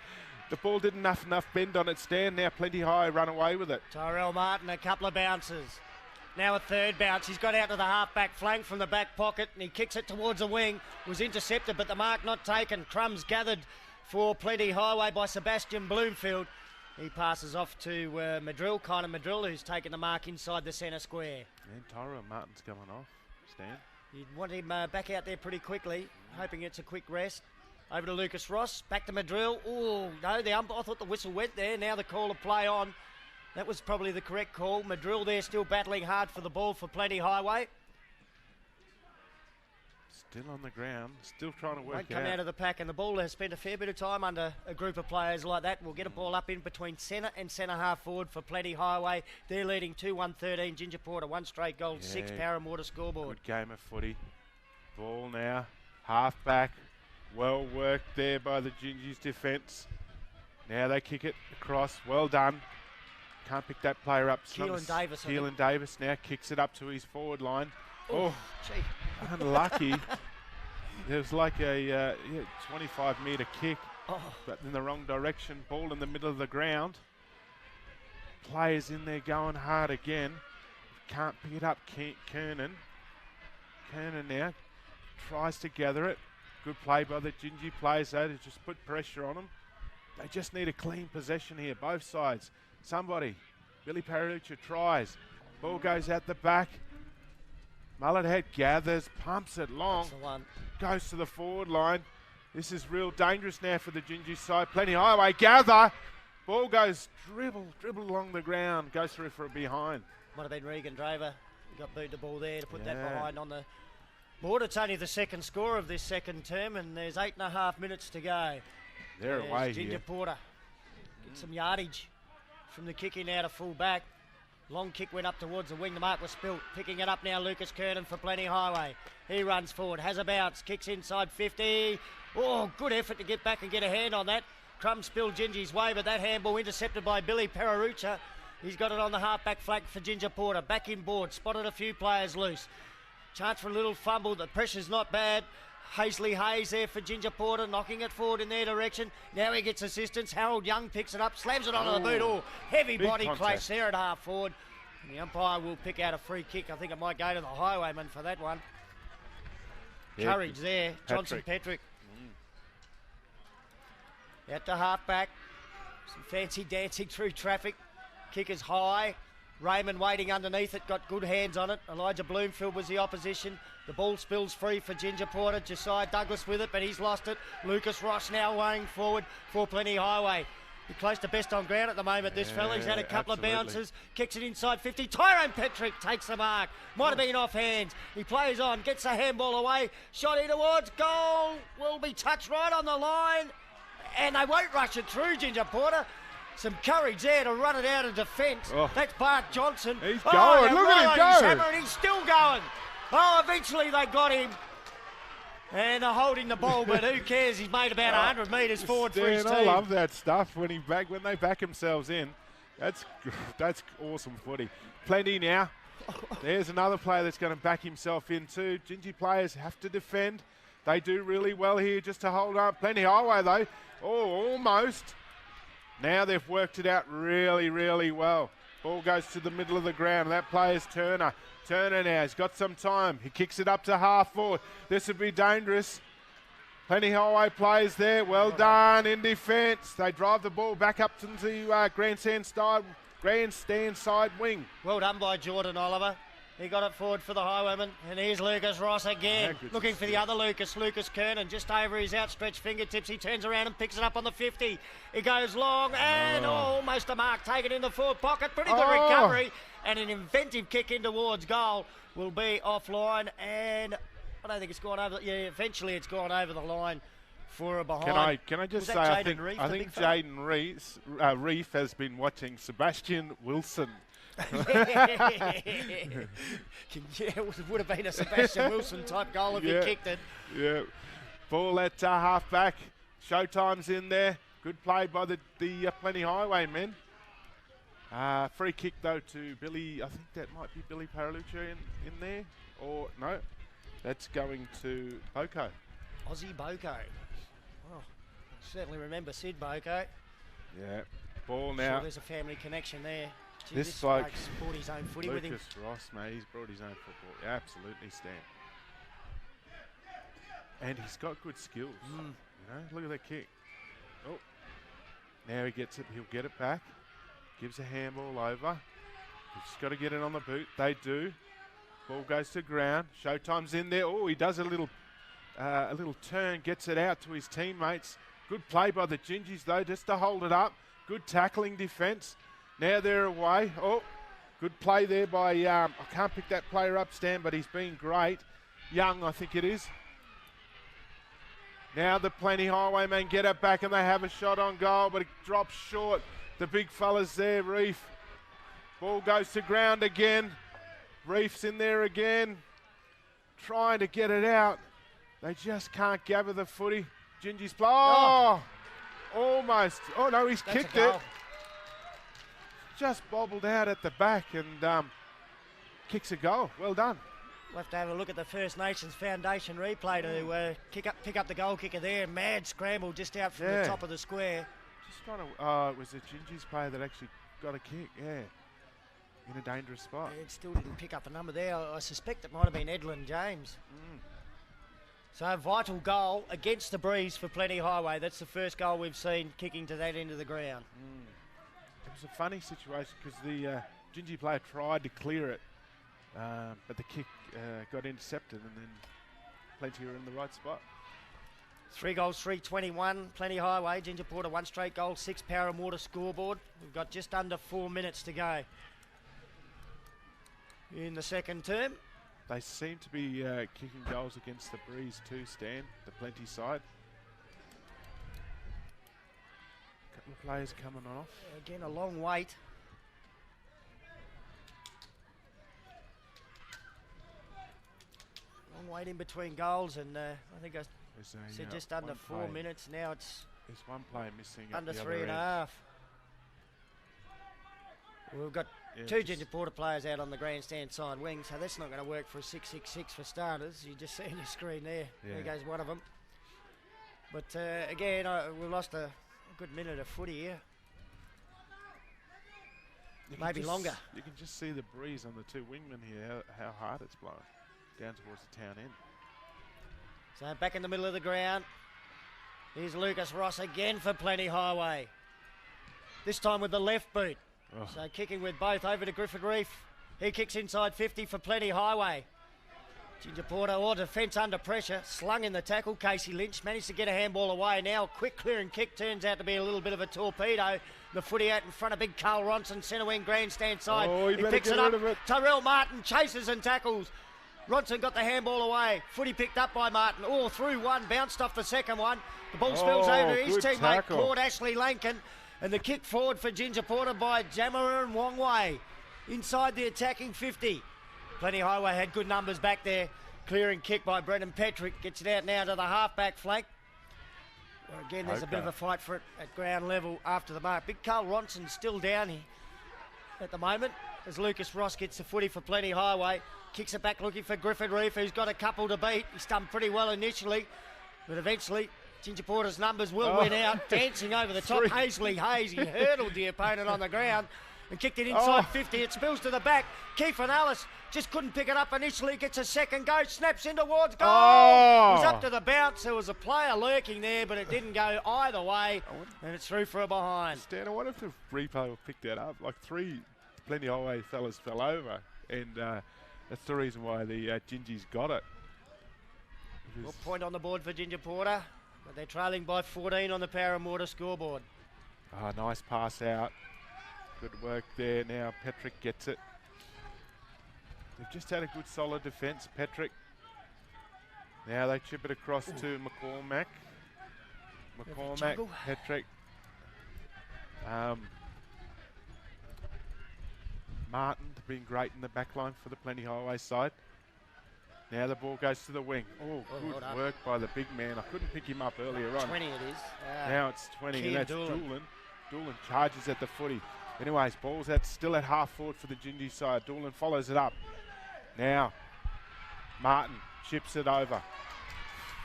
[SPEAKER 2] The ball didn't have enough bend on it, Stan. Now Plenty High run away with it.
[SPEAKER 1] Tyrell Martin, a couple of bounces. Now a third bounce. He's got out to the half-back flank from the back pocket, and he kicks it towards the wing. Was intercepted, but the mark not taken. Crumbs gathered for Plenty Highway by Sebastian Bloomfield. He passes off to Madrill, Kynan Madrill, who's taken the mark inside the centre square.
[SPEAKER 2] And Tyrell Martin's coming off, Stan.
[SPEAKER 1] You'd want him back out there pretty quickly, hoping it's a quick rest. Over to Lucas Ross, back to Madrill. Oh, no, I thought the whistle went there. Now the call of play on. That was probably the correct call. Madrill there still battling hard for the ball for Plenty Highway.
[SPEAKER 2] Still on the ground, still trying to work
[SPEAKER 1] Won't come out of the pack, and the ball has spent a fair bit of time under a group of players like that. We'll get a ball up in between centre and centre half forward for Plenty Highway. They're leading 2-1-13. Ginger Porter, one straight goal, 6 Power and Water scoreboard.
[SPEAKER 2] Good game of footy. Ball now, half back. Well worked there by the Gingies defence. Now they kick it across. Well done. Can't pick that player up.
[SPEAKER 1] Keelan Davis.
[SPEAKER 2] Keelan Davis now kicks it up to his forward line.
[SPEAKER 1] Oh, gee.
[SPEAKER 2] Unlucky. There was like a 25-metre kick, but in the wrong direction. Ball in the middle of the ground. Players in there going hard again. Can't pick it up. Kernan. Kernan now tries to gather it. Good play by the Gingy players though to just put pressure on them. They just need a clean possession here, both sides. Somebody. Billy Parucha tries. Ball goes out the back. Mullethead gathers, pumps it long.
[SPEAKER 1] That's the one.
[SPEAKER 2] Goes to the forward line. This is real dangerous now for the Gingy side. Plenty Highway gather. Ball goes dribble along the ground, goes through for a behind.
[SPEAKER 1] Might have been Regan Draver. He got beat the ball there to put that behind on the board. It's only the second score of this second term, and there's 8.5 minutes to go.
[SPEAKER 2] They're away
[SPEAKER 1] Ginger
[SPEAKER 2] here.
[SPEAKER 1] Porter. Get some yardage from the kick in out of full back. Long kick went up towards the wing. The mark was spilt. Picking it up now, Lucas Kernan for Plenty Highway. He runs forward, has a bounce, kicks inside 50. Oh, good effort to get back and get a hand on that. Crumb spilled Gingy's way, but that handball intercepted by Billy Pararucha. He's got it on the half-back flank for Ginger Porter. Back in board, spotted a few players loose. Chance for a little fumble. The pressure's not bad. Hazley Hayes there for Ginger Porter, knocking it forward in their direction. Now he gets assistance. Harold Young picks it up, slams it onto the boot. Oh, heavy body clash there at half forward. And the umpire will pick out a free kick. I think it might go to the Highwayman for that one.
[SPEAKER 2] Yeah,
[SPEAKER 1] Courage there, Johnson Petrick. Out to half-back. Some fancy dancing through traffic. Kick is high. Raymond waiting underneath it, got good hands on it. Elijah Bloomfield was the opposition. The ball spills free for Ginger Porter. Josiah Douglas with it, but he's lost it. Lucas Ross now weighing forward for Plenty Highway. He's close to best on ground at the moment, this fella. He's had a couple of bounces. Kicks it inside 50. Tyrone Petrick takes the mark. Might have been off hands. He plays on, gets the handball away. Shot in towards goal. Will be touched right on the line. And they won't rush it through, Ginger Porter. Some courage there to run it out of defence.
[SPEAKER 2] Oh.
[SPEAKER 1] That's Bart Johnson.
[SPEAKER 2] He's going. Look at him go.
[SPEAKER 1] He's hammering. He's still going. Oh, eventually they got him. And they're holding the ball, but who cares? He's made about 100 metres forward for his team.
[SPEAKER 2] I love that stuff when they back themselves in. That's awesome footy. Plenty now. There's another player that's going to back himself in too. Gingy players have to defend. They do really well here just to hold up. Plenty Highway though. Oh, almost. Now they've worked it out really, really well. Ball goes to the middle of the ground. That player's Turner. Turner now, he's got some time. He kicks it up to half forward. This would be dangerous. Plenty Highway plays there. Well done in defence. They drive the ball back up to the grandstand side wing.
[SPEAKER 1] Well done by Jordan Oliver. He got it forward for the Highwayman. And here's Lucas Ross again. Looking for the other Lucas Kernan, just over his outstretched fingertips. He turns around and picks it up on the 50. He goes long and almost a mark taken in the forward pocket. Pretty good recovery. And an inventive kick in towards goal will be offline. And I don't think it's gone over. Yeah, eventually it's gone over the line for a behind.
[SPEAKER 2] Can I just say, I think Jaden Reef has been watching Sebastian Wilson.
[SPEAKER 1] Yeah, it would have been a Sebastian Wilson type goal if he kicked it.
[SPEAKER 2] Yeah. Ball at half-back. Showtime's in there. Good play by the Plenty Highway men. Free kick, though, to Billy. I think that might be Billy Paralucci in there. Or, no, that's going to Boko.
[SPEAKER 1] Aussie Boko. Oh, I certainly remember Sid Boko.
[SPEAKER 2] Yeah. Ball now.
[SPEAKER 1] Sure there's a family connection there. Gee,
[SPEAKER 2] this bloke,
[SPEAKER 1] brought his own footy with him.
[SPEAKER 2] Lucas Ross, mate, he's brought his own football. Yeah, absolutely, Stan. And he's got good skills. You know, look at that kick. Oh, now he gets it. He'll get it back. Gives a handball over. He's just got to get it on the boot. They do. Ball goes to ground. Showtime's in there. Oh, he does a little turn, gets it out to his teammates. Good play by the Gingies though, just to hold it up. Good tackling defence. Now they're away. Oh, good play there by, I can't pick that player up, Stan, but he's been great. Young, I think it is. Now the Plenty Highwaymen get it back and they have a shot on goal, but it drops short. The big fella's there, Reef. Ball goes to ground again. Reef's in there again. Trying to get it out. They just can't gather the footy. Gingy's play. Oh, almost. Oh no, he's kicked it. Just bobbled out at the back and kicks a goal. Well done.
[SPEAKER 1] We'll have to have a look at the First Nations Foundation replay to pick up the goal kicker there. Mad scramble just out from the top of the square.
[SPEAKER 2] Just trying to. It was a Gingy's player that actually got a kick. Yeah, in a dangerous spot.
[SPEAKER 1] It still didn't pick up a number there. I suspect it might have been Edlin James. So a vital goal against the breeze for Plenty Highway. That's the first goal we've seen kicking to that end of the ground.
[SPEAKER 2] It was a funny situation because the Gingy player tried to clear it, but the kick got intercepted and then Plenty were in the right spot.
[SPEAKER 1] 3 goals, 3-21, Plenty Highway. Ginger Porter 1 straight goal, 6 Power and Water scoreboard. We've got just under 4 minutes to go in the second term.
[SPEAKER 2] They seem to be kicking goals against the Breeze too, Stan, the Plenty side. Couple of players coming off.
[SPEAKER 1] Again, a long wait. Long wait in between goals, and I think I said just under 4 minutes. Now it's
[SPEAKER 2] there's one player missing
[SPEAKER 1] under
[SPEAKER 2] at the
[SPEAKER 1] 3 and a
[SPEAKER 2] other
[SPEAKER 1] half. We've got 2 Ginger Porter players out on the grandstand side wing, so that's not going to work for a 6-6-6 for starters. You just see on your screen there. There goes one of them. But again, we lost a good minute of footy here. Maybe longer.
[SPEAKER 2] You can just see the breeze on the 2 wingmen here, how hard it's blowing down towards the town end.
[SPEAKER 1] So back in the middle of the ground. Here's Lucas Ross again for Plenty Highway. This time with the left boot.
[SPEAKER 2] Oh.
[SPEAKER 1] So kicking with both over to Griffith Reef. He kicks inside 50 for Plenty Highway. Ginger Porter, or defence under pressure, slung in the tackle. Casey Lynch managed to get a handball away. Now a quick clearing kick turns out to be a little bit of a torpedo. The footy out in front of big Carl Ronson, centre wing grandstand side.
[SPEAKER 2] Oh,
[SPEAKER 1] he picks it up. Tyrell Martin chases and tackles. Ronson got the handball away. Footy picked up by Martin. Oh, through one, bounced off the second one. The ball spills over to his teammate,
[SPEAKER 2] tackle.
[SPEAKER 1] Claude Ashley Lankin. And the kick forward for Ginger Porter by Jammer and Wongway. Inside the attacking 50. Plenty Highway had good numbers back there. Clearing kick by Brendan Petrick. Gets it out now to the half-back flank. Well, again, there's a bit of a fight for it at ground level after the mark. Big Carl Ronson still down here at the moment as Lucas Ross gets the footy for Plenty Highway. Kicks it back looking for Griffith Reef, who's got a couple to beat. He's done pretty well initially, but eventually Ginger Porter's numbers will win out. Dancing over the top, Hazley Hayes. He hurdled the opponent on the ground and kicked it inside 50. It spills to the back. Kiefer Ellis just couldn't pick it up initially. Gets a second go, snaps in towards goal. It was up to the bounce. There was a player lurking there, but it didn't go either way, and it's through for a behind.
[SPEAKER 2] Stan, I wonder if the replay will pick that up. Like 3 Plenty Highway fellas fell over, and that's the reason why the Gingies got it.
[SPEAKER 1] Well, point on the board for Ginger Porter, but they're trailing by 14 on the Power and Water scoreboard.
[SPEAKER 2] Nice pass out. Good work there. Now Petrick gets it. They've just had a good solid defence, Petrick. Now they chip it across to McCormack. Petrick. Martin being great in the back line for the Plenty Highway side. Now the ball goes to the wing. Oh, good work by the big man. I couldn't pick him up earlier on.
[SPEAKER 1] 20 it is.
[SPEAKER 2] Now it's 20, and that's Doolan. Doolan charges at the footy. Anyways, ball's still at half forward for the Gingy side. Doolan follows it up. Now, Martin chips it over.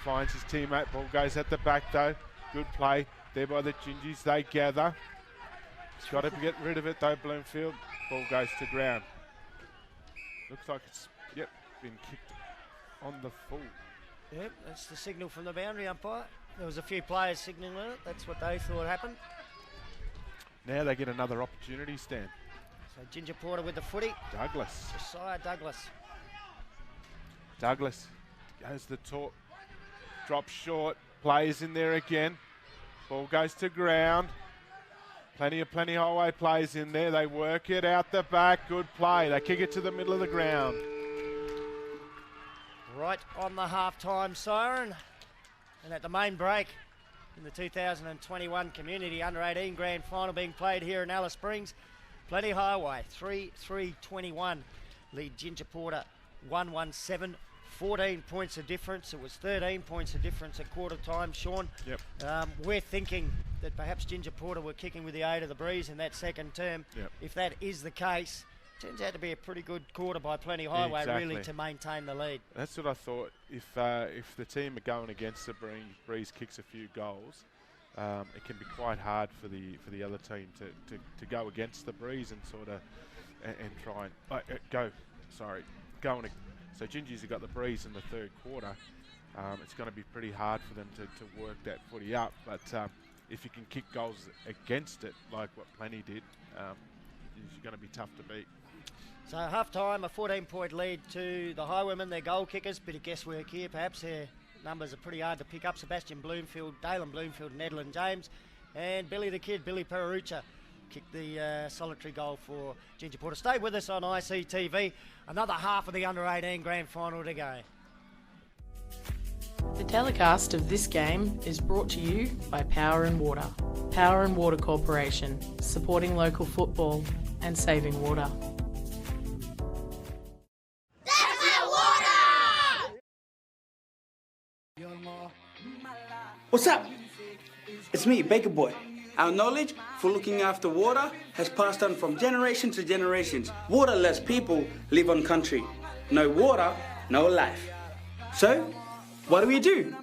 [SPEAKER 2] Finds his teammate. Ball goes at the back though. Good play there by the Gingies. They gather. He's got to get rid of it though, Bloomfield. Ball goes to ground. Looks like it's, been kicked on the full.
[SPEAKER 1] Yep, that's the signal from the boundary umpire. There was a few players signalling it. That's what they thought happened.
[SPEAKER 2] Now they get another opportunity, Stan.
[SPEAKER 1] So Ginger Porter with the footy.
[SPEAKER 2] Douglas.
[SPEAKER 1] Josiah Douglas.
[SPEAKER 2] Douglas goes the top. Drops short. Plays in there again. Ball goes to ground. Plenty Highway plays in there. They work it out the back. Good play. They kick it to the middle of the ground.
[SPEAKER 1] Right on the half-time siren. And at the main break in the 2021 Community Under-18 Grand Final being played here in Alice Springs. Plenty Highway, 3-3-21. Lead Ginger Porter, 1-1-7. 14 points of difference. It was 13 points of difference at quarter time, Sean.
[SPEAKER 2] Yep.
[SPEAKER 1] We're thinking that perhaps Ginger Porter were kicking with the aid of the breeze in that second term.
[SPEAKER 2] Yep.
[SPEAKER 1] If that is the case, turns out to be a pretty good quarter by Plenty Highway, really, to maintain the lead.
[SPEAKER 2] That's what I thought. If the team are going against the breeze kicks a few goals, it can be quite hard for the other team to go against the breeze and sort of and try and go. So Gingies have got the breeze in the third quarter. It's going to be pretty hard for them to work that footy up. But if you can kick goals against it, like what Plenty did, it's going to be tough to beat.
[SPEAKER 1] So half-time, a 14-point lead to the Highwomen, their goal kickers. Bit of guesswork here, perhaps. They're numbers are pretty hard to pick up. Sebastian Bloomfield, Dalen Bloomfield and Edlin James. And Billy the Kid, Billy Perucha, kicked the solitary goal for Ginger Porter. Stay with us on ICTV. Another half of the under-18 grand final to go.
[SPEAKER 3] The telecast of this game is brought to you by Power and Water. Power and Water Corporation, supporting local football and saving water.
[SPEAKER 5] What's up? It's me, Baker Boy. Our knowledge for looking after water has passed on from generation to generations. Waterless people live on country. No water, no life. So, what do?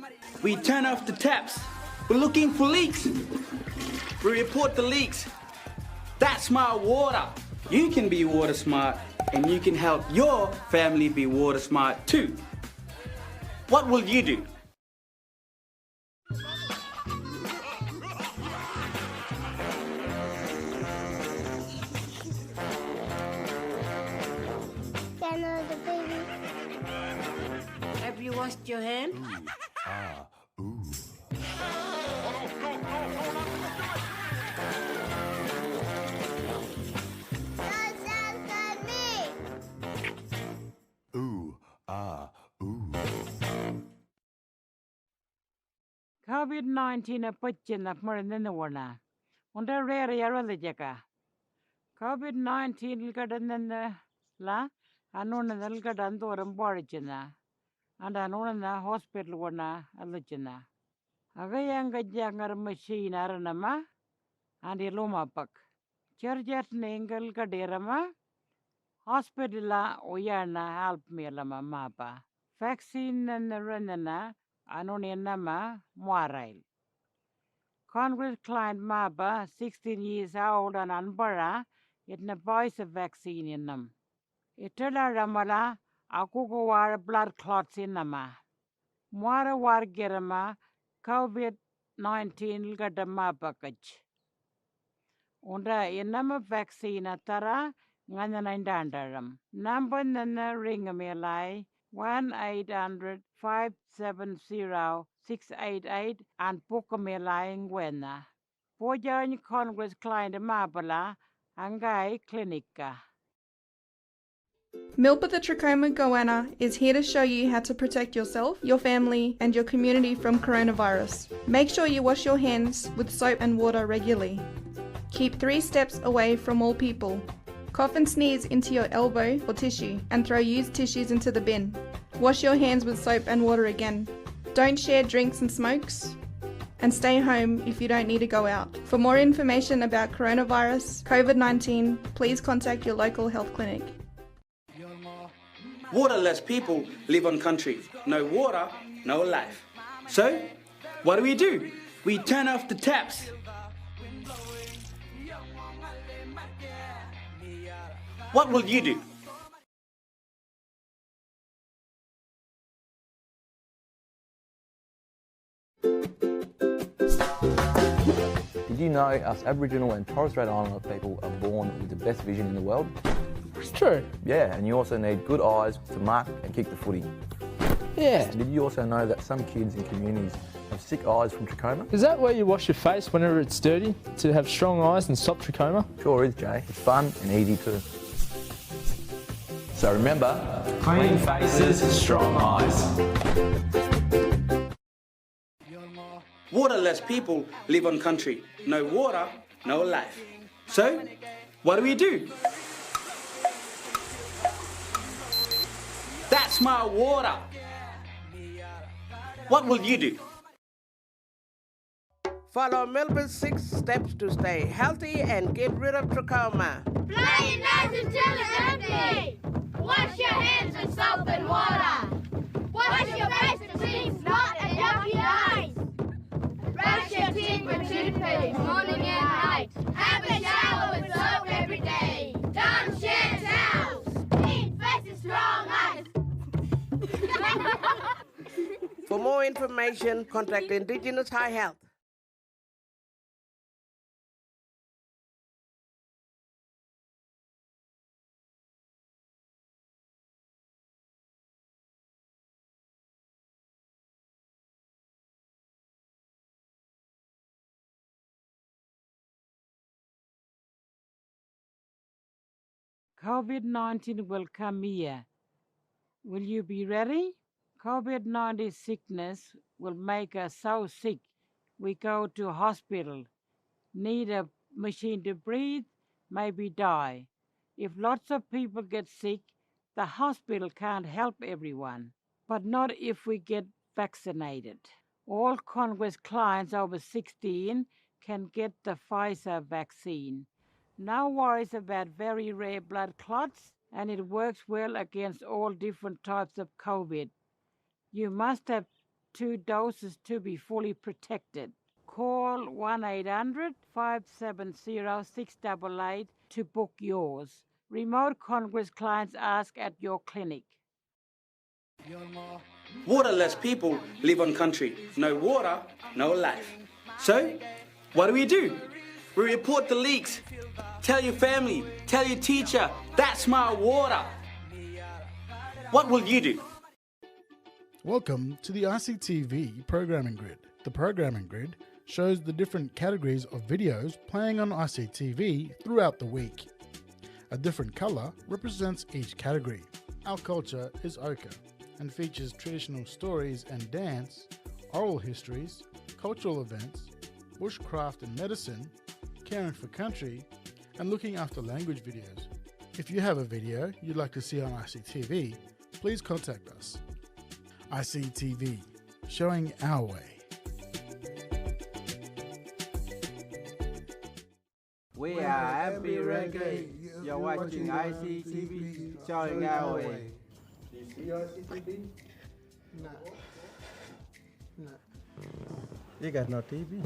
[SPEAKER 5] We turn off the taps. We're looking for leaks. We report the leaks. That's smart water. You can be water smart and you can help your family be water smart too. What will you do?
[SPEAKER 10] Another baby.
[SPEAKER 4] Have you washed your hand?
[SPEAKER 6] COVID-19 pachin ak marinna wana. Unda rare yarwala jaka. COVID-19 ilkadanna la anona ilkadandoram borichina. And anona hospital wana alichina. Agayanga jangar machine aranama and iloma pak. Charjat nengal kaderama. Hospitala oyana help me lama mapa. Vaccine and renana anonenama moirail. Congress client mapa 16 years old and unbara it na voice of vaccine in them. Itala ramala akuko war blood clots in nama. Moira war gerama COVID-19 gadama package. Unda inama vaccine atara ngana number nana ringamelai 1-800-570-688 and pukamelai ngwena. Pojan Congress client mabala angai clinica.
[SPEAKER 13] Milpa the Trachoma goanna is here to show you how to protect yourself, your family, and your community from coronavirus. Make sure you wash your hands with soap and water regularly. Keep 3 steps away from all people. Cough and sneeze into your elbow or tissue and throw used tissues into the bin. Wash your hands with soap and water again. Don't share drinks and smokes. And stay home if you don't need to go out. For more information about coronavirus, COVID-19, please contact your local health clinic.
[SPEAKER 5] Waterless people live on country. No water, no life. So, what do? We turn off the taps. What will you do?
[SPEAKER 7] Did you know us Aboriginal and Torres Strait Islander people are born with the best vision in the world?
[SPEAKER 8] It's true.
[SPEAKER 7] Yeah, and you also need good eyes to mark and kick the footy.
[SPEAKER 8] Yeah.
[SPEAKER 7] Did you also know that some kids in communities have sick eyes from trachoma?
[SPEAKER 8] Is that where you wash your face whenever it's dirty to have strong eyes and stop trachoma?
[SPEAKER 7] Sure is, Jay. It's fun and easy too. So remember,
[SPEAKER 14] clean faces, strong eyes.
[SPEAKER 5] Waterless people live on country. No water, no life. So, what do? That's my water. What will you do?
[SPEAKER 9] Follow Melbourne's 6 steps to stay healthy and get rid of trachoma.
[SPEAKER 4] Play your nose until it's empty. Wash your hands with soap and water. Wash your face to clean snot and yucky eyes. Brush your teeth with toothpaste morning and night. Have a shower with soap every day. Don't share towels. Clean faces, strong eyes.
[SPEAKER 9] For more information, contact Indigenous High Health.
[SPEAKER 6] COVID-19 will come here. Will you be ready? COVID-19 sickness will make us so sick we go to hospital, need a machine to breathe, maybe die. If lots of people get sick, the hospital can't help everyone, but not if we get vaccinated. All Congress clients over 16 can get the Pfizer vaccine. No worries about very rare blood clots, and it works well against all different types of COVID. You must have 2 doses to be fully protected. Call 1-800-570-688 to book yours. Remote Congress clients ask at your clinic.
[SPEAKER 5] Waterless people live on country. No water, no life. So, what do? We report the leaks. Tell your family, tell your teacher, that's my water. What will you do?
[SPEAKER 15] Welcome to the ICTV Programming Grid. The Programming Grid shows the different categories of videos playing on ICTV throughout the week. A different colour represents each category. Our culture is ochre and features traditional stories and dance, oral histories, cultural events, bushcraft and medicine, caring for country, and looking after language videos. If you have a video you'd like to see on ICTV, please contact us. ICTV, showing our way.
[SPEAKER 16] We are Happy Reggae. You're watching ICTV, showing our way.
[SPEAKER 17] Do you see ICTV?
[SPEAKER 16] No. No. You got no TV?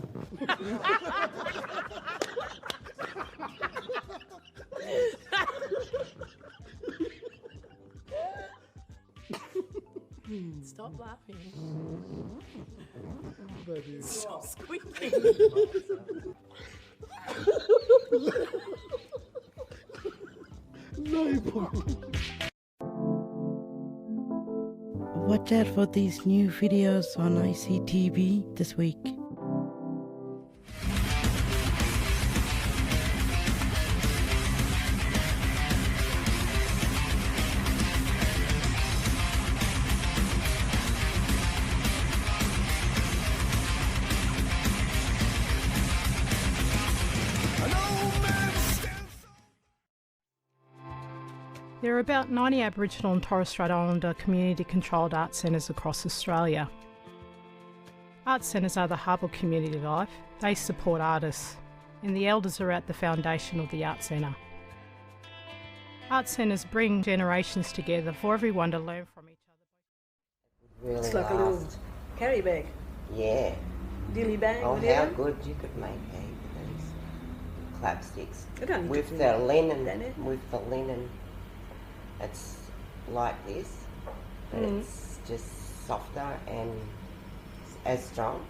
[SPEAKER 3] Stop laughing.
[SPEAKER 15] Baby.
[SPEAKER 3] Stop squeaking.
[SPEAKER 18] Watch out for these new videos on ICTV this week.
[SPEAKER 19] There are about 90 Aboriginal and Torres Strait Islander community-controlled arts centres across Australia. Arts centres are the hub of community life. They support artists, and the elders are at the foundation of the Arts Centre. Arts centres bring generations together for everyone to learn from each other.
[SPEAKER 20] Really
[SPEAKER 21] It's like a little carry bag.
[SPEAKER 20] Yeah.
[SPEAKER 21] Dilly bag.
[SPEAKER 20] Oh,
[SPEAKER 21] whatever.
[SPEAKER 20] how good you could make these clapsticks
[SPEAKER 21] I don't need
[SPEAKER 20] with
[SPEAKER 21] to
[SPEAKER 20] the
[SPEAKER 21] do
[SPEAKER 20] linen.
[SPEAKER 21] that.
[SPEAKER 20] With the linen, it's like this, but it's just softer and as strong.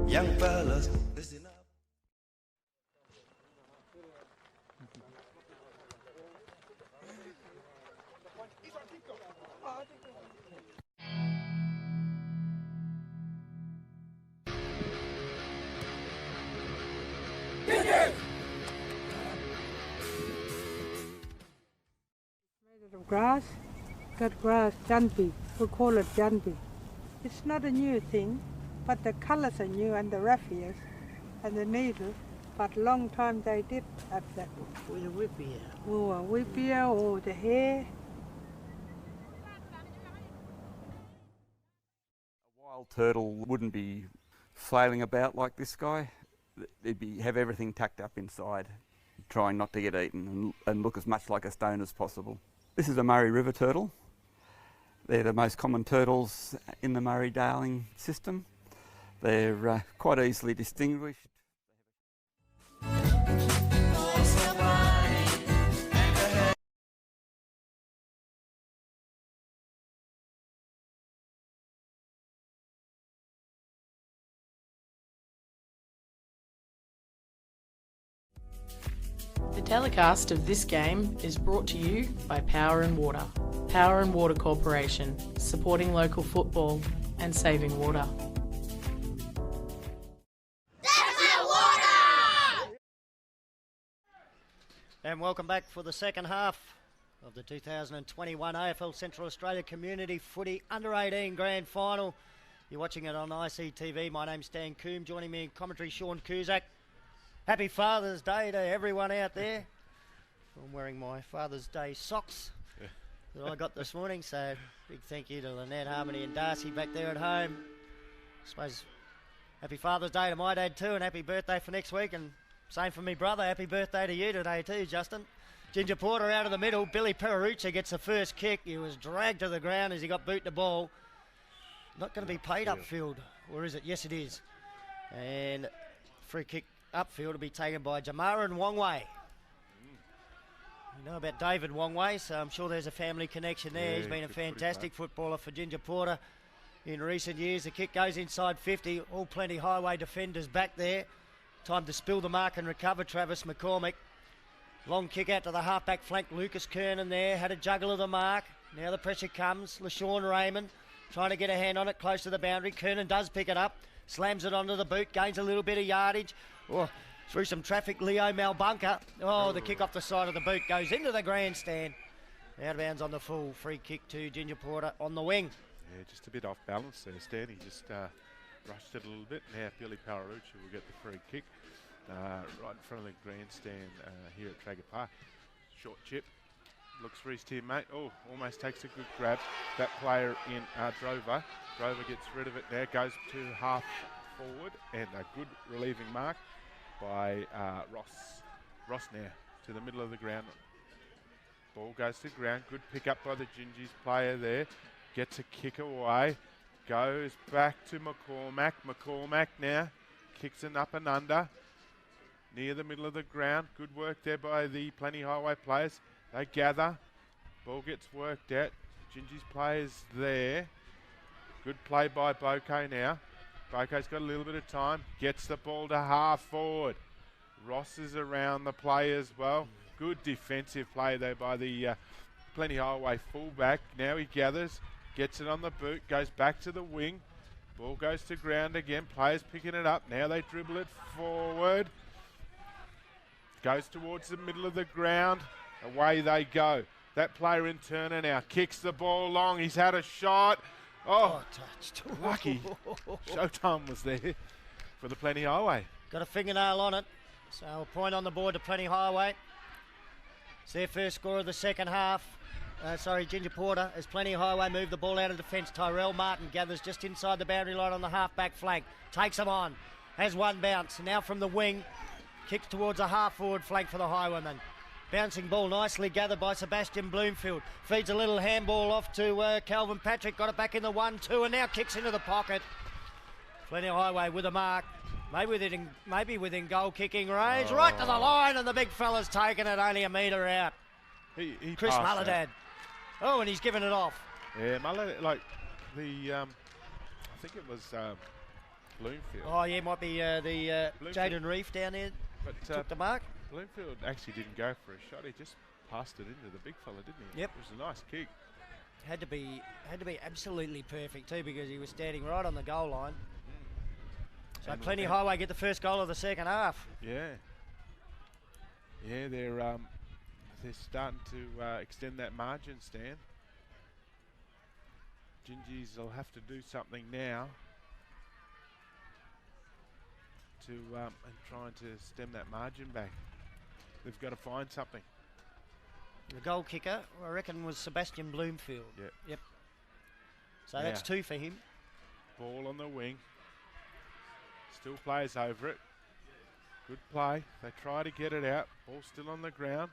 [SPEAKER 22] Young fellas, listen up.
[SPEAKER 23] Of grass, cut grass, janpi. We call it janpi. It's not a new thing, but the colors are new and the raffia and the needle. But long time they did have that.
[SPEAKER 9] With a whippear.
[SPEAKER 23] Or a whippear or the hair.
[SPEAKER 24] A wild turtle wouldn't be flailing about like this guy. They'd have everything tucked up inside, trying not to get eaten and look as much like a stone as possible. This is a Murray River turtle. They're the most common turtles in the Murray-Darling system. They're quite easily distinguished.
[SPEAKER 3] telecast of this game is brought to you by Power and Water. Power and Water Corporation, supporting local football and saving water.
[SPEAKER 1] And welcome back for the second half of the 2021 AFL Central Australia Community Footy Under-18 Grand Final. You're watching it on ICTV. My name's Stan Coombe. Joining me in commentary, Sean Cusack. Happy Father's Day to everyone out there. I'm wearing my Father's Day socks that I got this morning, so big thank you to Lynette, Harmony and Darcy back there at home. I suppose happy Father's Day to my dad too, and happy birthday for next week, and same for me brother. Happy birthday to you today too, Justin. Ginger Porter out of the middle. Billy Pererucci gets the first kick. He was dragged to the ground as he got boot the ball. Not going to be played upfield, or is it? Yes, it is. And free kick upfield will be taken by Jamara and Wongway. You know about David Wongway, so I'm sure there's a family connection there.
[SPEAKER 2] Yeah,
[SPEAKER 1] he's been a fantastic footballer for Ginger Porter in recent years. The kick goes inside 50. All plenty highway defenders back there. Time to spill the mark and recover Travis McCormick. Long kick out to the halfback flank. Lucas Kernan there. Had a juggle of the mark. Now the pressure comes. LaShawn Raymond trying to get a hand on it close to the boundary. Kernan does pick it up. Slams it onto the boot. Gains a little bit of yardage. Oh, through some traffic, Leo Malbunka. Oh, the kick off the side of the boot goes into the grandstand. Out of bounds on the full. Free kick to Ginger Porter on the wing.
[SPEAKER 2] Yeah, just a bit off balance there, Stan. He just rushed it a little bit. Now Billy Pererucci will get the free kick right in front of the grandstand here at Traeger Park. Short chip. Looks for his teammate. Oh, almost takes a good grab. That player in Drover. Drover gets rid of it now. Goes to half forward, and a good relieving mark by Ross. Ross now to the middle of the ground. Ball goes to ground. Good pick up by the Gingies player there. Gets a kick away. Goes back to McCormack. McCormack now kicks it up and under. Near the middle of the ground. Good work there by the Plenty Highway players. They gather. Ball gets worked out. Gingies players there. Good play by Boko now. Boko's got a little bit of time. Gets the ball to half forward. Ross is around the play as well. Good defensive play there by the Plenty Highway fullback. Now he gathers. Gets it on the boot. Goes back to the wing. Ball goes to ground again. Players picking it up. Now they dribble it forward. Goes towards the middle of the ground. Away they go. That player in Turner now kicks the ball long. He's had a shot. Oh,
[SPEAKER 1] touched.
[SPEAKER 2] Lucky. Showtime was there for the Plenty Highway.
[SPEAKER 1] Got a fingernail on it. So a point on the board to Plenty Highway. It's their first score of the second half. Ginger Porter as Plenty Highway move the ball out of defence. Tyrell Martin gathers just inside the boundary line on the half-back flank. Takes him on. Has one bounce. Now from the wing. Kicks towards a half-forward flank for the Highwaymen. Bouncing ball nicely gathered by Sebastian Bloomfield. Feeds a little handball off to Calvin Patrick. Got it back in the 1-2 and now kicks into the pocket. Plenty Highway with a mark. Maybe within goal kicking range.
[SPEAKER 2] Oh.
[SPEAKER 1] Right to the line and the big fella's taken it only a metre out.
[SPEAKER 2] He
[SPEAKER 1] Chris
[SPEAKER 2] passed
[SPEAKER 1] Mulladad.
[SPEAKER 2] that.
[SPEAKER 1] Oh, and he's given it off.
[SPEAKER 2] Yeah, Mulladad, like the, I think it was Bloomfield.
[SPEAKER 1] Oh, yeah, might be the Jaden Reef down there.
[SPEAKER 2] But
[SPEAKER 1] took the mark.
[SPEAKER 2] Bloomfield actually didn't go for a shot. He just passed it into the big fella, didn't he?
[SPEAKER 1] Yep.
[SPEAKER 2] It was a nice kick.
[SPEAKER 1] Had to be absolutely perfect too because he was standing right on the goal line. So
[SPEAKER 2] And
[SPEAKER 1] Plenty Highway get the first goal of the second half.
[SPEAKER 2] Yeah. Yeah, they're starting to extend that margin, Stan. Gingies will have to do something now to and trying to stem that margin back. They've got to find something.
[SPEAKER 1] The goal kicker, I reckon, was Sebastian Bloomfield. Yep. So that's 2 for him.
[SPEAKER 2] Ball on the wing. Still plays over it. Good play. They try to get it out. Ball still on the ground.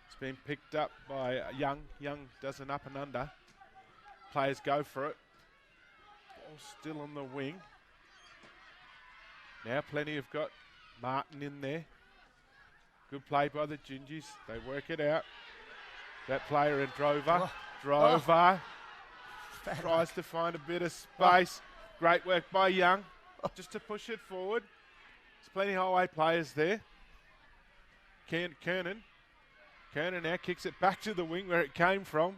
[SPEAKER 2] It's been picked up by Young. Young does an up and under. Players go for it. Ball still on the wing. Now Plenty have got Martin in there. Good play by the Gingies. They work it out. That player in Drover. Drover tries to find a bit of space. Great work by Young just to push it forward. There's Plenty Highway players there. Kernan. Kernan now kicks it back to the wing where it came from.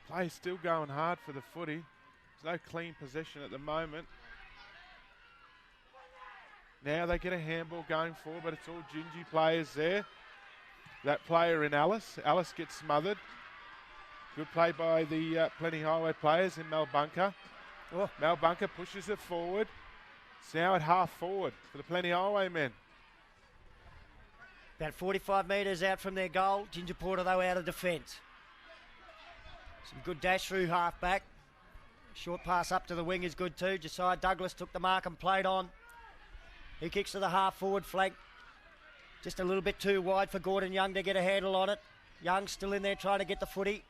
[SPEAKER 2] Play still going hard for the footy. There's no clean possession at the moment. Now they get a handball going forward, but it's all Gingy players there. That player in Alice. Alice gets smothered. Good play by the Plenty Highway players in Mel Bunker.
[SPEAKER 1] Oh.
[SPEAKER 2] Mel Bunker pushes it forward. It's now at half forward for the Plenty Highway men.
[SPEAKER 1] About 45 metres out from their goal. Ginger Porter, though, out of defence. Some good dash through half back. Short pass up to the wing is good too. Josiah Douglas took the mark and played on. He kicks to the half forward flank. Just a little bit too wide for Gordon Young to get a handle on it. Young still in there trying to get the footy.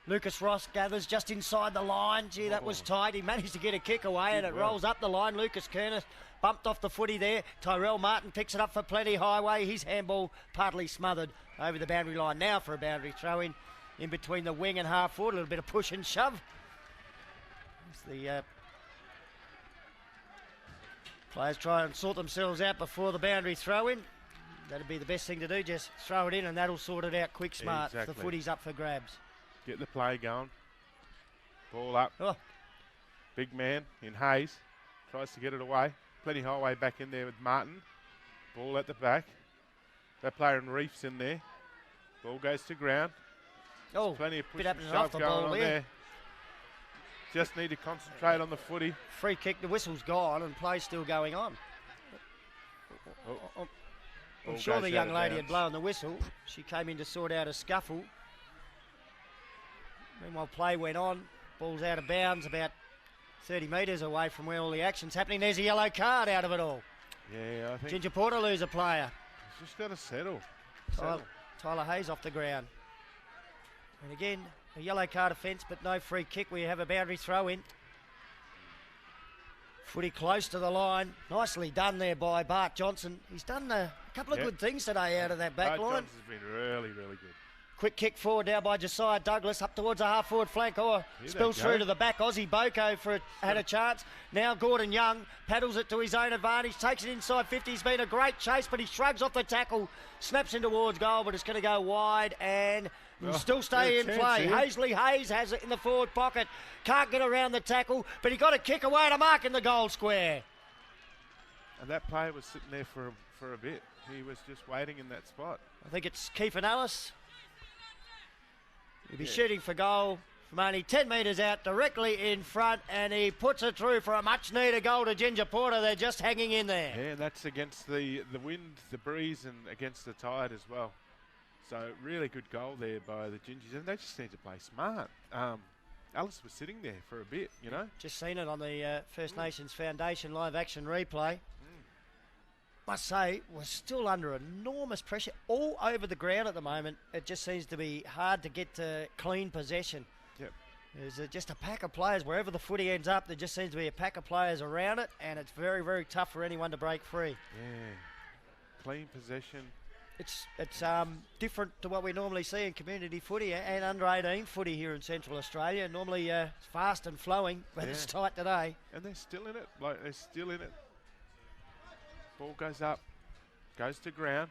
[SPEAKER 1] Lucas Ross gathers just inside the line. Gee, that was tight. He managed to get a kick away and it rolls up the line. Lucas Kerner bumped off the footy there. Tyrell Martin picks it up for Plenty Highway. His handball partly smothered over the boundary line. Now for a boundary throw in between the wing and half forward. A little bit of push and shove. As the players try and sort themselves out before the boundary throw in. That'd be the best thing to do. Just throw it in and that'll sort it out quick, smart.
[SPEAKER 2] Exactly.
[SPEAKER 1] The footy's up for grabs.
[SPEAKER 2] Get the play going. Ball up.
[SPEAKER 1] Oh.
[SPEAKER 2] Big man in Hayes. Tries to get it away. Plenty Highway back in there with Martin. Ball at the back. That player in Reef's in there. Ball goes to ground.
[SPEAKER 1] Oh,
[SPEAKER 2] plenty of push
[SPEAKER 1] bit
[SPEAKER 2] and
[SPEAKER 1] happening
[SPEAKER 2] shove
[SPEAKER 1] off the
[SPEAKER 2] going
[SPEAKER 1] ball
[SPEAKER 2] on there. Just need to concentrate on the footy.
[SPEAKER 1] Free kick. The whistle's gone and play's still going on. I'm sure the young lady had blown the whistle. She came in to sort out a scuffle. Meanwhile, play went on. Ball's out of bounds about 30 metres away from where all the action's happening. There's a yellow card out of it all.
[SPEAKER 2] Yeah, I think
[SPEAKER 1] Ginger Porter lose a player.
[SPEAKER 2] He's just got to settle.
[SPEAKER 1] Tyler Hayes off the ground. And again, a yellow card offence, but no free kick. We have a boundary throw in. Footy close to the line. Nicely done there by Bart Johnson. He's done a couple of good things today out of that back line.
[SPEAKER 2] Johnson's been really, really good.
[SPEAKER 1] Quick kick forward now by Josiah Douglas up towards the half forward flank. Spills through to the back. Aussie Boko had a chance. Now Gordon Young paddles it to his own advantage. Takes it inside 50. He's been a great chase, but he shrugs off the tackle. Snaps in towards goal, but it's going to go wide and will still stay in play. Hazley Hayes has it in the forward pocket. Can't get around the tackle, but he got a kick away to mark in the goal square.
[SPEAKER 2] And that player was sitting there for a bit. He was just waiting in that spot.
[SPEAKER 1] I think it's Keith and Ellis. He'll be shooting for goal from only 10 metres out, directly in front, and he puts it through for a much-needed goal to Ginger Porter. They're just hanging in there.
[SPEAKER 2] Yeah, and that's against the wind, the breeze, and against the tide as well. So really good goal there by the Gingers, and they just need to play smart. Alice was sitting there for a bit, you know.
[SPEAKER 1] Just seen it on the First Nations Foundation live action replay. Must say, we're still under enormous pressure all over the ground at the moment. It just seems to be hard to get to clean possession.
[SPEAKER 2] Yep.
[SPEAKER 1] There's just a pack of players. Wherever the footy ends up, there just seems to be a pack of players around it, and it's very, very tough for anyone to break free.
[SPEAKER 2] Yeah. Clean possession.
[SPEAKER 1] It's different to what we normally see in community footy and under 18 footy here in Central Australia. Normally it's fast and flowing, but it's tight today.
[SPEAKER 2] And they're still in it. They're still in it. Ball goes up, goes to ground.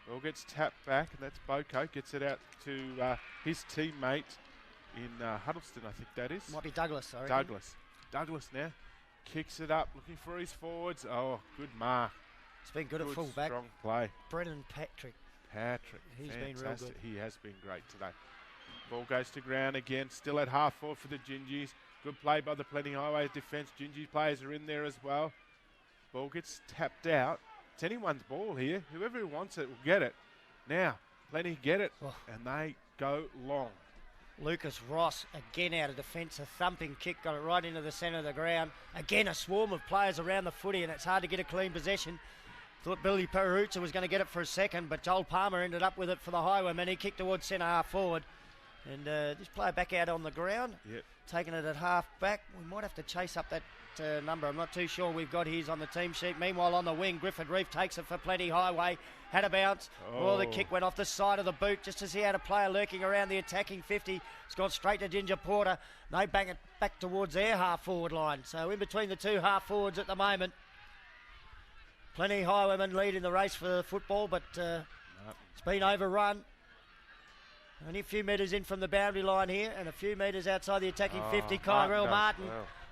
[SPEAKER 2] Ball gets tapped back, and that's Boko. Gets it out to his teammate in Huddleston, I think that is.
[SPEAKER 1] Might be Douglas, sorry.
[SPEAKER 2] Douglas now kicks it up, looking for his forwards. Oh, good mark.
[SPEAKER 1] It's been good at full back.
[SPEAKER 2] Strong play.
[SPEAKER 1] Brennan Patrick. He's
[SPEAKER 2] fantastic.
[SPEAKER 1] been real good.
[SPEAKER 2] He has been great today. Ball goes to ground again, still at half forward for the Gingies. Good play by the Plenty Highway defence. Gingy players are in there as well. Ball gets tapped out. It's anyone's ball here. Whoever wants it will get it. Now, Plenty get it, and they go long.
[SPEAKER 1] Lucas Ross again out of defence. A thumping kick, got it right into the centre of the ground. Again, a swarm of players around the footy, and it's hard to get a clean possession. Thought Billy Peruzza was going to get it for a second, but Joel Palmer ended up with it for the Highwayman. He kicked towards centre half forward. And this player back out on the ground, taking it at half back. We might have to chase up that number. I'm not too sure we've got his on the team sheet. Meanwhile, on the wing, Griffith Reef takes it for Plenty Highway. Had a bounce. The kick went off the side of the boot just to see how a player lurking around the attacking 50. It's gone straight to Ginger Porter. They bang it back towards their half forward line. So in between the two half forwards at the moment. Plenty Highwaymen leading the race for the football, but it's been overrun. Only a few metres in from the boundary line here, and a few metres outside the attacking 50. Tyrell Martin.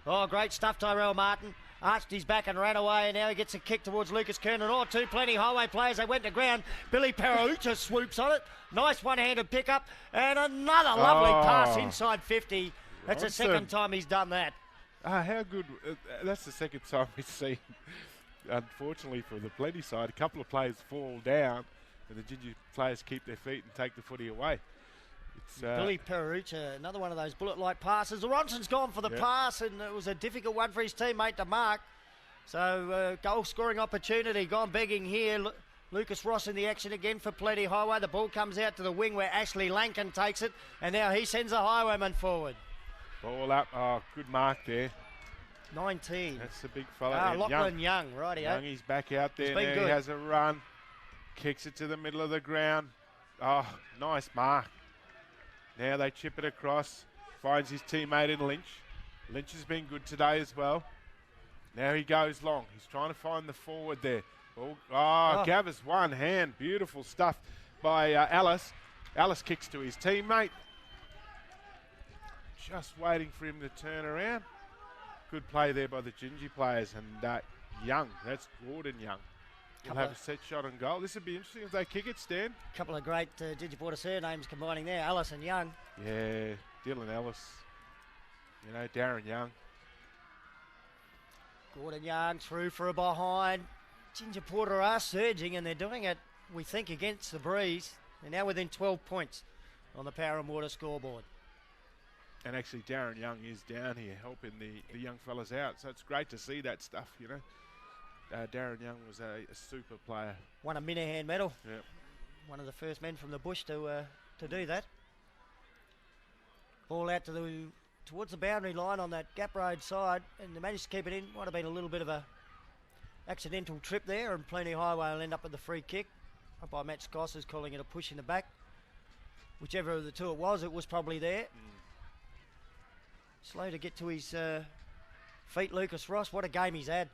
[SPEAKER 1] Oh, great stuff, Tyrell Martin. Arched his back and ran away, and now he gets a kick towards Lucas Kernan. Oh, two Plenty Highway players. They went to ground. Billy Perucha swoops on it. Nice one-handed pickup, and another lovely pass inside 50. That's the second time he's done that.
[SPEAKER 2] How good. That's the second time we've seen, unfortunately for the Plenty side, a couple of players fall down, and the Ginger players keep their feet and take the footy away. It's,
[SPEAKER 1] Billy Perucha, another one of those bullet-like passes. Ronson's gone for the pass, and it was a difficult one for his teammate to mark. So goal-scoring opportunity gone begging here. Lucas Ross in the action again for Plenty Highway. The ball comes out to the wing where Ashley Lankin takes it, and now he sends the Highwayman forward.
[SPEAKER 2] Ball up. Oh, good mark there.
[SPEAKER 1] 19.
[SPEAKER 2] That's the big fella.
[SPEAKER 1] Lachlan Young, rightio.
[SPEAKER 2] Young, he's back out there now.
[SPEAKER 1] Good.
[SPEAKER 2] He has a run. Kicks it to the middle of the ground. Oh, nice mark. Now they chip it across. Finds his teammate in Lynch. Lynch has been good today as well. Now he goes long. He's trying to find the forward there. Gav's one hand. Beautiful stuff by Alice. Alice kicks to his teammate. Just waiting for him to turn around. Good play there by the Gingy players. And Young, that's Gordon Young. He'll have a set shot and goal. This would be interesting if they kick it, Stan.
[SPEAKER 1] A couple of great Digiporter surnames combining there. Ellis and Young.
[SPEAKER 2] Yeah, Dylan Ellis. You know, Darren Young.
[SPEAKER 1] Gordon Young through for a behind. Ginger Porter are surging, and they're doing it, we think, against the breeze. They're now within 12 points on the Power and Water scoreboard.
[SPEAKER 2] And actually, Darren Young is down here helping the young fellas out. So it's great to see that stuff, you know. Darren Young was a super player.
[SPEAKER 1] Won a Minahan medal.
[SPEAKER 2] Yep.
[SPEAKER 1] One of the first men from the bush to do that. Ball out towards the boundary line on that Gap Road side, and they managed to keep it in. Might have been a little bit of a accidental trip there, and Plenty Highway will end up with the free kick. Up by Matt Scoss is calling it a push in the back. Whichever of the two it was probably there. Slow to get to his feet, Lucas Ross. What a game he's had.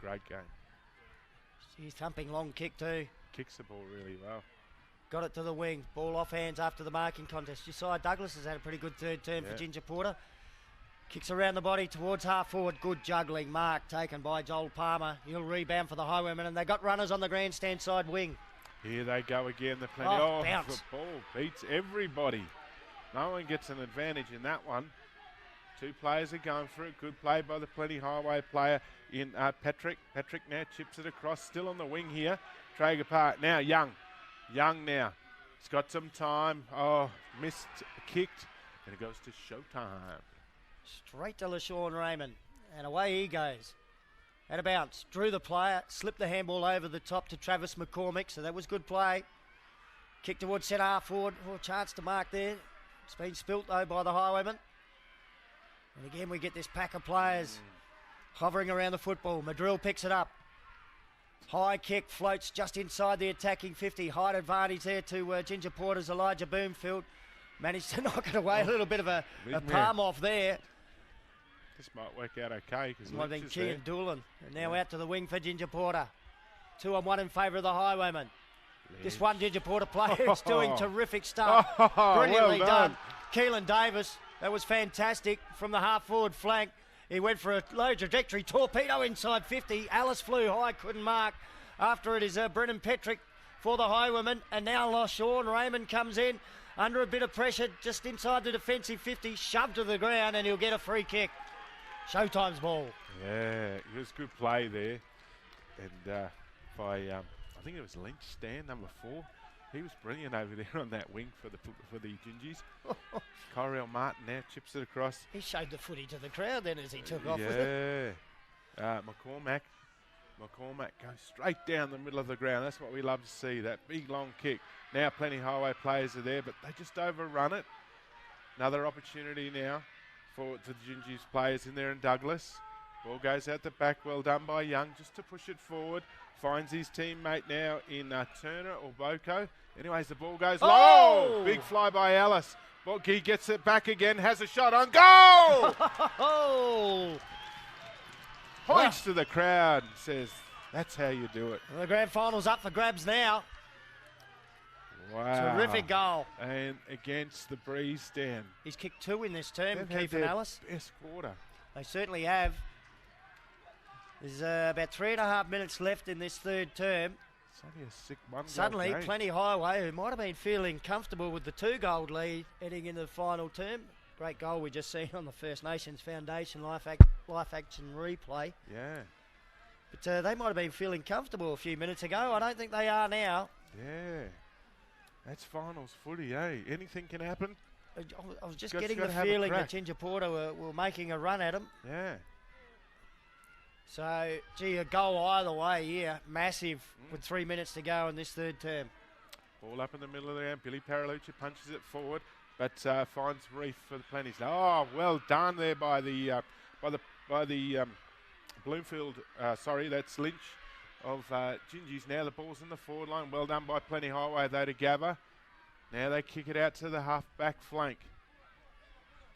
[SPEAKER 2] Great game.
[SPEAKER 1] He's thumping long kick too.
[SPEAKER 2] Kicks the ball really well.
[SPEAKER 1] Got it to the wing. Ball off hands after the marking contest. Josiah Douglas has had a pretty good third term for Ginger Porter. Kicks around the body towards half forward. Good juggling mark taken by Joel Palmer. He'll rebound for the Highwaymen, and they got runners on the grandstand side wing.
[SPEAKER 2] Here they go again. The Plenty.
[SPEAKER 1] Bounce.
[SPEAKER 2] The ball beats everybody. No one gets an advantage in that one. Two players are going for it. Good play by the Plenty Highway player in Patrick. Patrick now chips it across. Still on the wing here. Traeger Park. Now Young. Young now. He's got some time. Oh, missed, kicked. And it goes to showtime.
[SPEAKER 1] Straight to LaShawn Raymond. And away he goes. At a bounce. Drew the player. Slipped the handball over the top to Travis McCormick. So that was good play. Kick towards centre half forward. Oh, chance to mark there. It's been spilt though by the Highwaymen. And again, we get this pack of players hovering around the football. Madrill picks it up. High kick floats just inside the attacking 50. Height advantage there to Ginger Porter's Elijah Bloomfield. Managed to knock it away. A little bit of a palm off there.
[SPEAKER 2] This might work out okay.
[SPEAKER 1] Might have been Kean Doolan. And now out to the wing for Ginger Porter. 2-on-1 in favour of the Highwaymen. This one Ginger Porter player is doing terrific stuff. Brilliantly done. Keelan Davis. That was fantastic from the half-forward flank. He went for a low trajectory torpedo inside 50. Alice flew high, couldn't mark. After it is Brennan Petrick for the Highwaymen. And now Sean Raymond comes in under a bit of pressure just inside the defensive 50. Shoved to the ground, and he'll get a free kick. Showtime's ball.
[SPEAKER 2] Yeah, it was good play there. And by, I think it was Lynch, Stan, number 4. He was brilliant over there on that wing for the Gingies. Kyrell Martin now chips it across.
[SPEAKER 1] He showed the footy to the crowd then as he took off with it.
[SPEAKER 2] McCormack goes straight down the middle of the ground. That's what we love to see, that big long kick. Now Plenty Highway players are there, but they just overrun it. Another opportunity now for the Gingies players in there in Douglas. Ball goes out the back, well done by Young, just to push it forward. Finds his teammate now in Turner or Boko. Anyways, the ball goes low. Big fly by Alice. He gets it back again, has a shot on goal! Points to the crowd, says That's how you do it.
[SPEAKER 1] Well, the grand final's up for grabs now.
[SPEAKER 2] Wow.
[SPEAKER 1] Terrific goal.
[SPEAKER 2] And against the breeze stand.
[SPEAKER 1] He's kicked 2 in this term,
[SPEAKER 2] They've had
[SPEAKER 1] Keith
[SPEAKER 2] their
[SPEAKER 1] and Alice.
[SPEAKER 2] best quarter.
[SPEAKER 1] They certainly have. There's about 3.5 minutes left in this third term.
[SPEAKER 2] It's only a sick one.
[SPEAKER 1] Suddenly,
[SPEAKER 2] game.
[SPEAKER 1] Plenty Highway, who might have been feeling comfortable with the 2-goal lead heading into the final term. Great goal we just seen on the First Nations Foundation live action replay.
[SPEAKER 2] Yeah.
[SPEAKER 1] But they might have been feeling comfortable a few minutes ago. I don't think they are now.
[SPEAKER 2] Yeah. That's finals footy, eh? Anything can happen.
[SPEAKER 1] I was just getting the feeling that Ginger Porter were making a run at him.
[SPEAKER 2] Yeah.
[SPEAKER 1] So, gee, a goal either way here. Massive with 3 minutes to go in this third term.
[SPEAKER 2] Ball up in the middle of the ground. Billy Paralucci punches it forward, but finds Reef for the Plenties. Oh, well done there by the Bloomfield. Sorry, that's Lynch of Gingies. Now the ball's in the forward line. Well done by Plenty Highway though to Gabba. Now they kick it out to the half-back flank.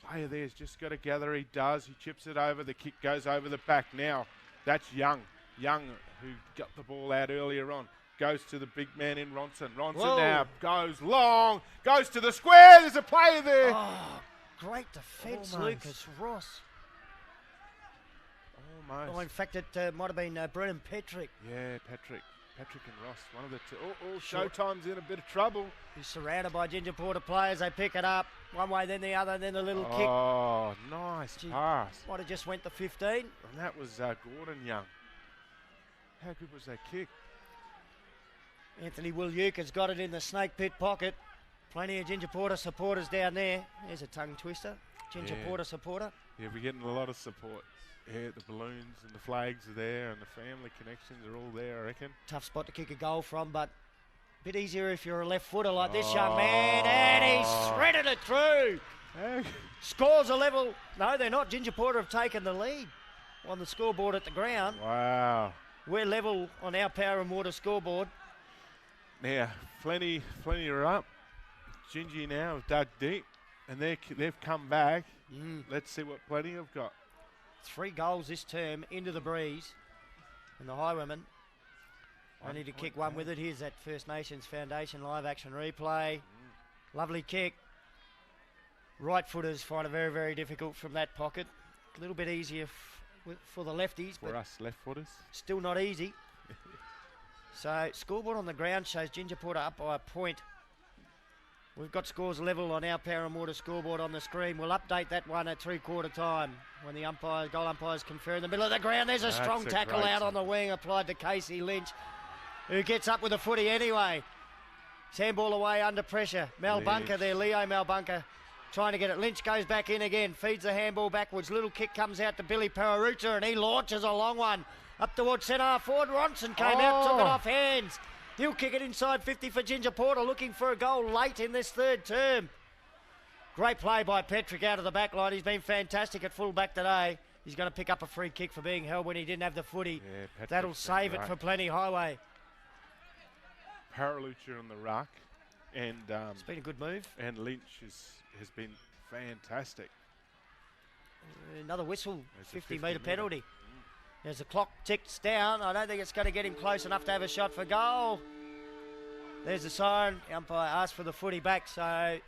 [SPEAKER 2] Player there's just got to gather. He does. He chips it over. The kick goes over the back. Now that's Young. Young, who got the ball out earlier on, goes to the big man in Ronson. Ronson now goes long, goes to the square. There's a player there.
[SPEAKER 1] Oh, great defence, Lucas Ross.
[SPEAKER 2] Almost.
[SPEAKER 1] Oh, in fact, it might have been Brennan Petrick.
[SPEAKER 2] Yeah, Patrick and Ross, one of the two. Oh, Showtime's in a bit of trouble.
[SPEAKER 1] He's surrounded by Ginger Porter players. They pick it up one way, then the other, then a little kick.
[SPEAKER 2] Oh, nice pass.
[SPEAKER 1] Might have just went to 15.
[SPEAKER 2] And that was Gordon Young. How good was that kick?
[SPEAKER 1] Anthony Willuke has got it in the snake pit pocket. Plenty of Ginger Porter supporters down there. There's a tongue twister. Ginger Porter supporter.
[SPEAKER 2] Yeah, we're getting a lot of support. Yeah, the balloons and the flags are there and the family connections are all there, I reckon.
[SPEAKER 1] Tough spot to kick a goal from, but a bit easier if you're a left footer like this young man. And he's shredded it through.
[SPEAKER 2] Hey.
[SPEAKER 1] Scores a level. No, they're not. Ginger Porter have taken the lead on the scoreboard at the ground.
[SPEAKER 2] Wow.
[SPEAKER 1] We're level on our Power and Water scoreboard.
[SPEAKER 2] Now, plenty are up. Gingy now have dug deep and they've come back. Let's see what Plenty have got. 3
[SPEAKER 1] goals this term into the breeze. And the Highwaymen only to kick one with it. Here's that First Nations Foundation live action replay. Lovely kick. Right footers find it very, very difficult from that pocket. A little bit easier for the lefties.
[SPEAKER 2] For us left footers.
[SPEAKER 1] Still not easy. So scoreboard on the ground shows Ginger Porter up by a point. We've got scores level on our Power and Water scoreboard on the screen. We'll update that one at 3/4 time when the goal umpires confer in the middle of the ground. There's a strong tackle out on the wing applied to Casey Lynch, who gets up with a footy anyway. Sandball away under pressure. Malbunker there, Leo Malbunker trying to get it. Lynch goes back in again, feeds the handball backwards. Little kick comes out to Billy Pararuta and he launches a long one up towards centre half forward. Ronson came out, took it off hands. He'll kick it inside 50 for Ginger Porter, looking for a goal late in this third term. Great play by Petrick out of the back line. He's been fantastic at full-back today. He's going to pick up a free kick for being held when he didn't have the footy.
[SPEAKER 2] Yeah,
[SPEAKER 1] that'll save it for Plenty Highway.
[SPEAKER 2] Paralucci on the ruck. And
[SPEAKER 1] it's been a good move.
[SPEAKER 2] And Lynch has been fantastic.
[SPEAKER 1] Another whistle, 50-metre penalty. As the clock ticks down, I don't think it's going to get him close enough to have a shot for goal. There's the siren. The umpire asked for the footy back. So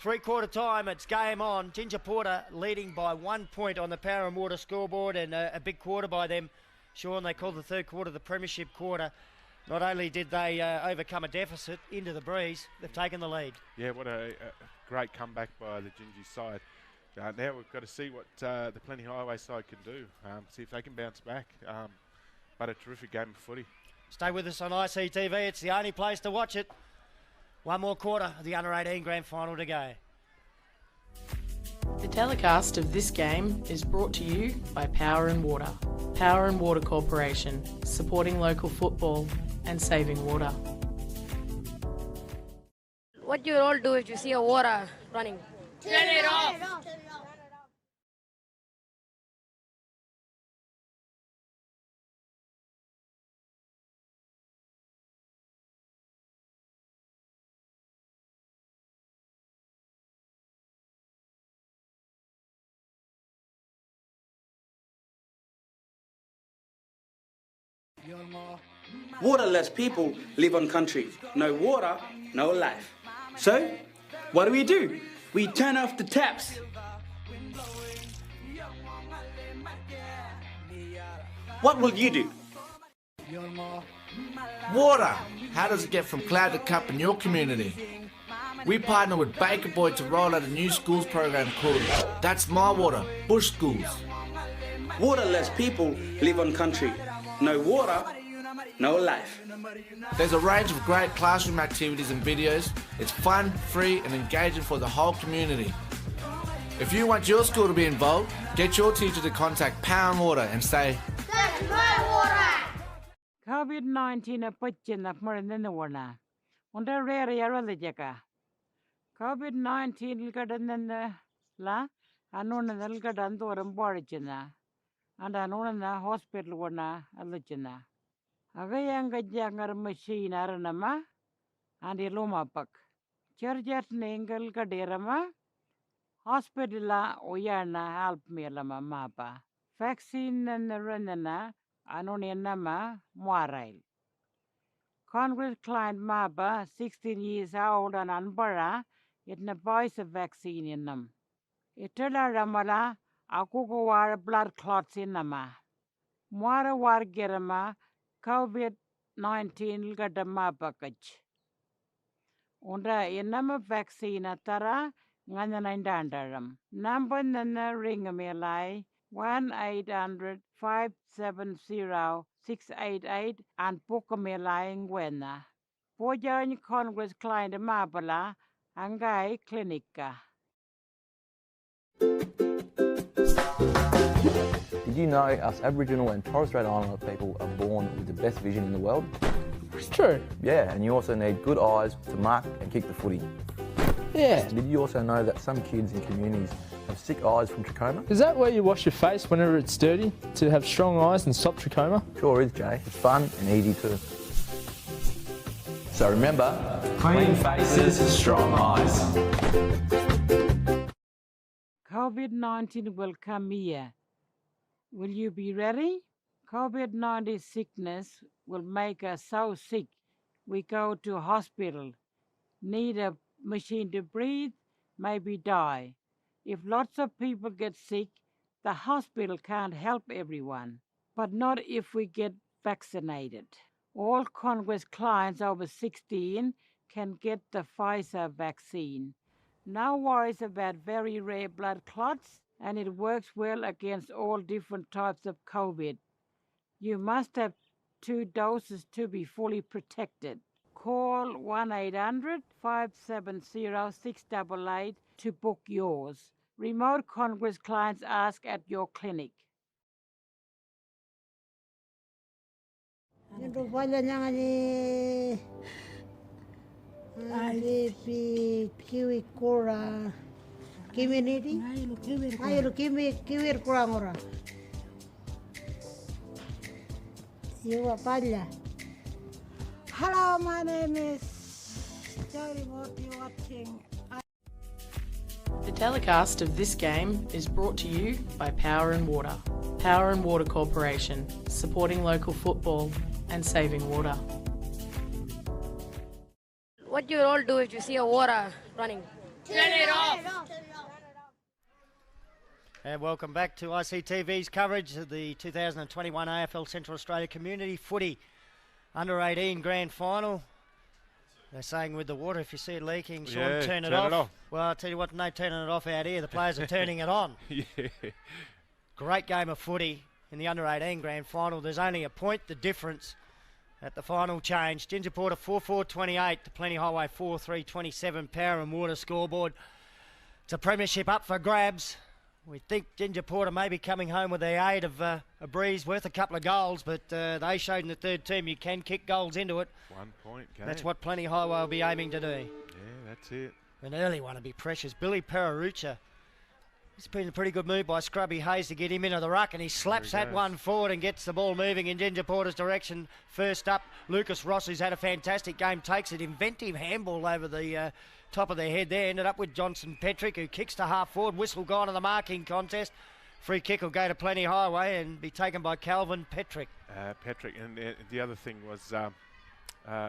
[SPEAKER 1] 3/4 time, it's game on. Ginger Porter leading by 1 point on the Power and Water scoreboard, and a big quarter by them. Sean, they call the third quarter the premiership quarter. Not only did they overcome a deficit into the breeze, they've taken the lead.
[SPEAKER 2] Yeah, what a great comeback by the Gingy side. Now we've got to see what the Plenty Highway side can do, see if they can bounce back. But a terrific game of footy.
[SPEAKER 1] Stay with us on ICTV. It's the only place to watch it. One more quarter of the Under-18 Grand Final to go.
[SPEAKER 3] The telecast of this game is brought to you by Power and Water. Power and Water Corporation, supporting local football and saving water.
[SPEAKER 10] What do you all do if you see a water running?
[SPEAKER 4] Turn it off!
[SPEAKER 11] You're
[SPEAKER 5] Waterless people live on country. No water, no life. So, what do? We turn off the taps. What will you do?
[SPEAKER 8] Water. How does it get from cloud to cup in your community? We partner with Baker Boy to roll out a new schools program called That's My Water, Bush Schools.
[SPEAKER 5] Waterless people live on country. No water, no life.
[SPEAKER 8] There's a range of great classroom activities and videos. It's fun, free and engaging for the whole community. If you want your school to be involved, get your teacher to contact Power and Water and say,
[SPEAKER 4] That's my water!
[SPEAKER 6] COVID-19 apachin apmaranna wana. Unda rare yarwala jaka. COVID-19 ilkadanna la anona ilkadanto rambarchina. And anona hospital wana alachina. Agayanga jangar machine aranama and iloma pak. Charjat nengal kaderama. Hospitala oyana help me lama mapa. Vaccine and renana anonianama moirail. Congress client mapa 16 years old and unbara it na voice of vaccine in them. Itala ramala akuko war blood clots in nama. Moira war gerama COVID-19 gadama package. Unda inama vaccine atara nganaindandaram. Number nana ringamelai 1-800-570-688 and Pukamelai Ngwena. Pojan Congress client Mabala Angai Clinica.
[SPEAKER 7] Did you know us Aboriginal and Torres Strait Islander people are born with the best vision in the world?
[SPEAKER 14] It's true.
[SPEAKER 7] Yeah, and you also need good eyes to mark and kick the footy.
[SPEAKER 14] Yeah.
[SPEAKER 7] Did you also know that some kids in communities have sick eyes from trachoma?
[SPEAKER 14] Is that where you wash your face whenever it's dirty to have strong eyes and stop trachoma?
[SPEAKER 7] Sure is, Jay. It's fun and easy too. So remember,
[SPEAKER 14] clean faces, strong eyes.
[SPEAKER 6] COVID-19 will come here. Will you be ready? COVID-19 sickness will make us so sick we go to hospital, need a machine to breathe, maybe die. If lots of people get sick, the hospital can't help everyone, but not if we get vaccinated. All Congress clients over 16 can get the Pfizer vaccine. No worries about very rare blood clots, and it works well against all different types of COVID. You must have 2 doses to be fully protected. Call 1-800-570-688 to book yours. Remote Congress clients ask at your clinic.
[SPEAKER 23] Kiwi kora community. Kiwi kurangora. You are Palla. Hello, my name is Jody. What you watching?
[SPEAKER 3] The telecast of this game is brought to you by Power and Water. Power and Water Corporation, supporting local football and saving water.
[SPEAKER 10] What you all do if you see a water running?
[SPEAKER 4] Turn it off!
[SPEAKER 1] And welcome back to ICTV's coverage of the 2021 AFL Central Australia Community Footy Under-18 Grand Final. They're saying with the water, if you see it leaking, Sean, turn it off. Well, I'll tell you what, no turning it off out here. The players are turning it on.
[SPEAKER 2] Yeah.
[SPEAKER 1] Great game of footy in the Under-18 Grand Final. There's only a point the difference at the final change. Ginger Porter 4-4-28 to Plenty Highway 4-3-27. Power and Water scoreboard. It's a premiership up for grabs. We think Ginger Porter may be coming home with the aid of a breeze worth a couple of goals, but they showed in the third term you can kick goals into it.
[SPEAKER 2] 1 point game.
[SPEAKER 1] That's what Plenty Highway will be aiming to do.
[SPEAKER 2] Yeah, that's it.
[SPEAKER 1] An early one to be precious. Billy Pararucha. It's been a pretty good move by Scrubby Hayes to get him into the ruck, and he slaps that one forward and gets the ball moving in Ginger Porter's direction. First up, Lucas Ross, who's had a fantastic game, takes it. Inventive handball over the top of their head there. Ended up with Johnson Petrick, who kicks to half forward. Whistle gone to the marking contest. Free kick will go to Plenty Highway and be taken by Calvin Petrick.
[SPEAKER 2] Petrick, and the other thing was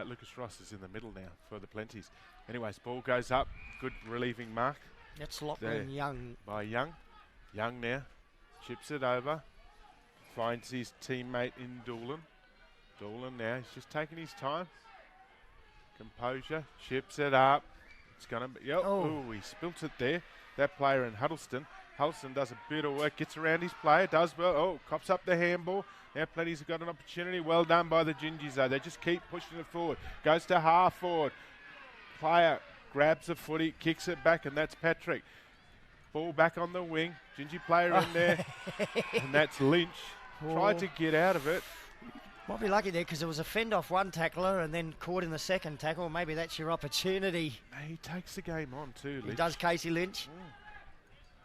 [SPEAKER 2] Lucas Ross is in the middle now for the Plenties. Anyways, ball goes up. Good relieving mark.
[SPEAKER 1] That's Lachlan Young.
[SPEAKER 2] By Young. Young now. Chips it over. Finds his teammate in Doolan. Doolan now. He's just taking his time. Composure. Chips it up. It's going to be... he spilt it there. That player in Huddleston. Huddleston does a bit of work. Gets around his player. Does well. Cops up the handball. Now Plenty's got an opportunity. Well done by the Gingies though. They just keep pushing it forward. Goes to half forward. Player grabs the footy, kicks it back, and that's Patrick. Ball back on the wing. Gingy player in there. And that's Lynch. Tried to get out of it.
[SPEAKER 1] Might be lucky there because there was a fend off one tackler and then caught in the second tackle. Maybe that's your opportunity.
[SPEAKER 2] He takes the game on too, Lynch.
[SPEAKER 1] He does, Casey Lynch.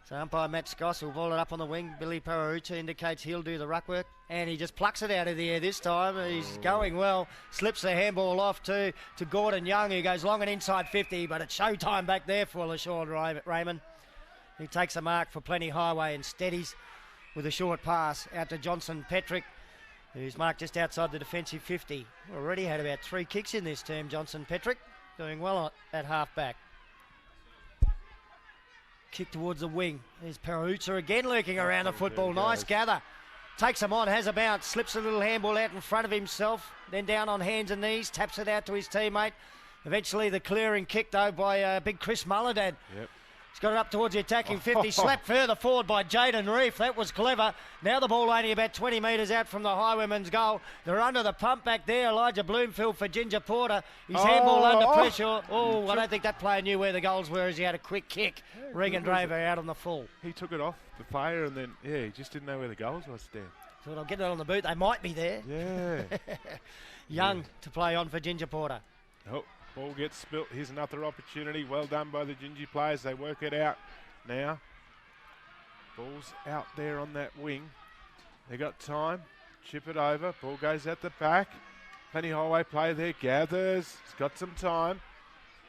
[SPEAKER 1] So umpire Matt Scoss will ball it up on the wing. Billy Pararuta indicates he'll do the ruck work. And he just plucks it out of the air this time. He's going well. Slips the handball off to Gordon Young, who goes long and inside 50. But it's showtime back there for LaShawn Raymond. He takes a mark for Plenty Highway and steadies with a short pass out to Johnson Petrick, who's marked just outside the defensive 50. Already had about 3 kicks in this term, Johnson Petrick. Doing well at half back. Kick towards the wing. There's Pararuta again lurking around the football. Nice gather. Takes him on, has a bounce, slips a little handball out in front of himself, then down on hands and knees, taps it out to his teammate. Eventually the clearing kick though by big Chris Mullerdad.
[SPEAKER 2] Yep.
[SPEAKER 1] He's got it up towards the attacking 50, slapped further forward by Jaden Reef. That was clever. Now the ball only about 20 metres out from the Highwaymen's goal. They're under the pump back there. Elijah Bloomfield for Ginger Porter. His handball under pressure. I don't think that player knew where the goals were as he had a quick kick. Regan Draver out on the full.
[SPEAKER 2] He took it off the player and then, he just didn't know where the goals was, Stan.
[SPEAKER 1] So I'll get it on the boot. They might be there.
[SPEAKER 2] Yeah.
[SPEAKER 1] Young to play on for Ginger Porter.
[SPEAKER 2] Ball gets spilt. Here's another opportunity. Well done by the Gingy players. They work it out now. Ball's out there on that wing. They got time. Chip it over. Ball goes at the back. Plenty Highway play there. Gathers. He's got some time.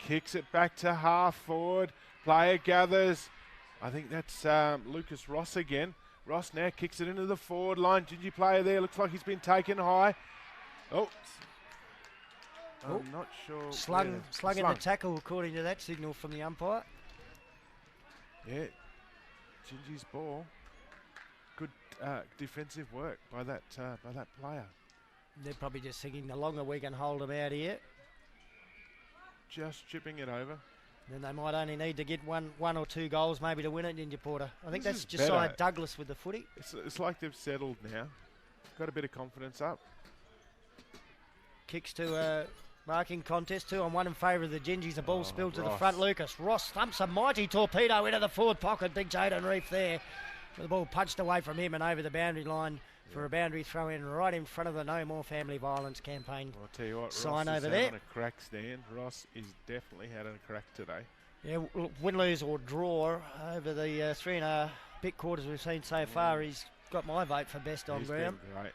[SPEAKER 2] Kicks it back to half forward. Player gathers. I think that's Lucas Ross again. Ross now kicks it into the forward line. Gingy player there. Looks like he's been taken high. I'm not sure.
[SPEAKER 1] Slung in the tackle according to that signal from the umpire.
[SPEAKER 2] Yeah, Gingy's ball. Good defensive work by that player.
[SPEAKER 1] They're probably just thinking the longer we can hold them out here.
[SPEAKER 2] Just chipping it over.
[SPEAKER 1] Then they might only need to get one or 2 goals maybe to win it, Ginger Porter. I think
[SPEAKER 2] This
[SPEAKER 1] that's
[SPEAKER 2] is
[SPEAKER 1] Josiah
[SPEAKER 2] better.
[SPEAKER 1] Douglas with the footy.
[SPEAKER 2] It's like they've settled now. Got a bit of confidence up.
[SPEAKER 1] Kicks to a marking contest, 2-on-1 in favour of the Gingies. The ball spilled to the front. Lucas Ross thumps a mighty torpedo into the forward pocket. Big Jaden Reef there. The ball punched away from him and over the boundary line for a boundary throw in right in front of the No More Family Violence campaign.
[SPEAKER 2] I'll tell you what,
[SPEAKER 1] sign
[SPEAKER 2] Ross
[SPEAKER 1] over
[SPEAKER 2] is
[SPEAKER 1] there.
[SPEAKER 2] having a crack, Stan. Ross is definitely had a crack today.
[SPEAKER 1] Yeah, win, lose or draw over the 3.5 bit quarters we've seen so far. He's got my vote for best on ground.
[SPEAKER 2] He's been great.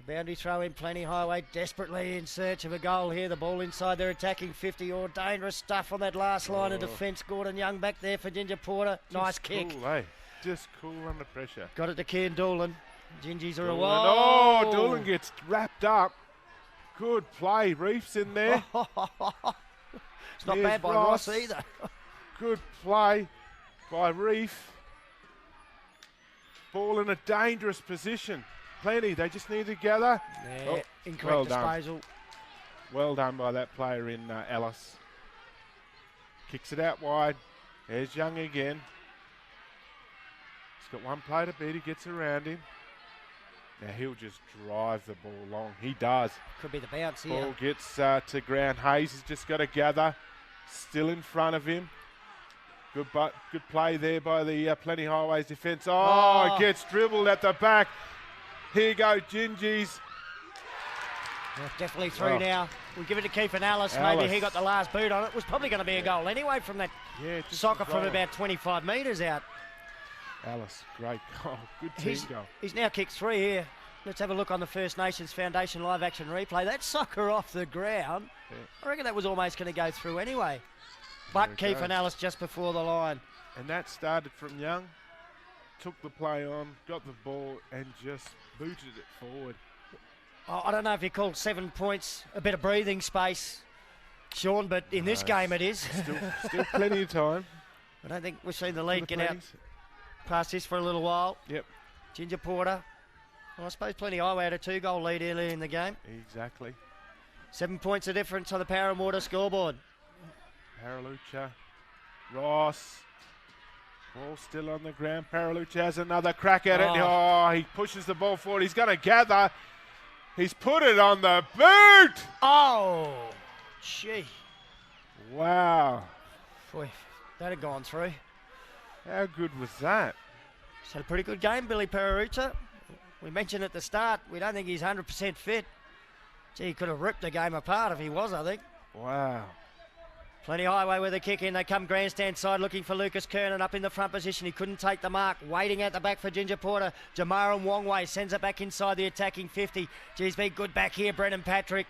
[SPEAKER 1] Boundary throw in, Plenty Highway desperately in search of a goal here. The ball inside their attacking 50. Dangerous stuff on that last line of defence. Gordon Young back there for Ginger Porter. Nice kick.
[SPEAKER 2] Cool, eh? Just cool under pressure.
[SPEAKER 1] Got it to Kian Doolan. Gingies are away.
[SPEAKER 2] Oh, Doolan gets wrapped up. Good play. Reef's in there.
[SPEAKER 1] It's not bad by Ross either.
[SPEAKER 2] Good play by Reef. Ball in a dangerous position. Plenty, they just need to gather.
[SPEAKER 1] Yeah, incorrect disposal.
[SPEAKER 2] Well done by that player in Ellis. Kicks it out wide. There's Young again. He's got one player to beat. He gets around him. Now he'll just drive the ball long. He does.
[SPEAKER 1] Could be the bounce here.
[SPEAKER 2] Ball gets to ground. Hayes has just got to gather. Still in front of him. Good play there by the Plenty Highways defence. It gets dribbled at the back. Here you go, Gingies.
[SPEAKER 1] Yeah, definitely through now. We'll give it to Keith Alice. Maybe he got the last boot on it. It was probably going to be a goal anyway from that soccer from about 25 metres out.
[SPEAKER 2] Alice, great goal. Good team goal.
[SPEAKER 1] He's now kicked 3 here. Let's have a look on the First Nations Foundation live action replay. That soccer off the ground, I reckon that was almost going to go through anyway. but Kiefer Ellis just before the line.
[SPEAKER 2] And that started from Young, took the play on, got the ball and just booted it forward.
[SPEAKER 1] Oh, I don't know if you call 7 points a bit of breathing space, Sean, but in this game it is.
[SPEAKER 2] Still plenty of time.
[SPEAKER 1] I don't think we've seen the lead get out past this for a little while.
[SPEAKER 2] Yep.
[SPEAKER 1] Ginger Porter. Well, I suppose Plenty Highway had a 2-goal lead earlier in the game.
[SPEAKER 2] Exactly.
[SPEAKER 1] 7 points of difference on the Power and Water scoreboard.
[SPEAKER 2] Paralucha, Ross. Ball still on the ground. Paralucha has another crack at it. Oh, he pushes the ball forward. He's going to gather. He's put it on the boot.
[SPEAKER 1] Oh, gee.
[SPEAKER 2] Wow.
[SPEAKER 1] Boy, that had gone through.
[SPEAKER 2] How good was that?
[SPEAKER 1] He's had a pretty good game, Billy Paralucha. We mentioned at the start, we don't think he's 100% fit. Gee, he could have ripped the game apart if he was, I think.
[SPEAKER 2] Wow.
[SPEAKER 1] Plenty Highway with a kick in. They come grandstand side looking for Lucas Kernan up in the front position. He couldn't take the mark. Waiting at the back for Ginger Porter. Jamaran Wongway sends it back inside the attacking 50. Geez, been good back here, Brennan Patrick.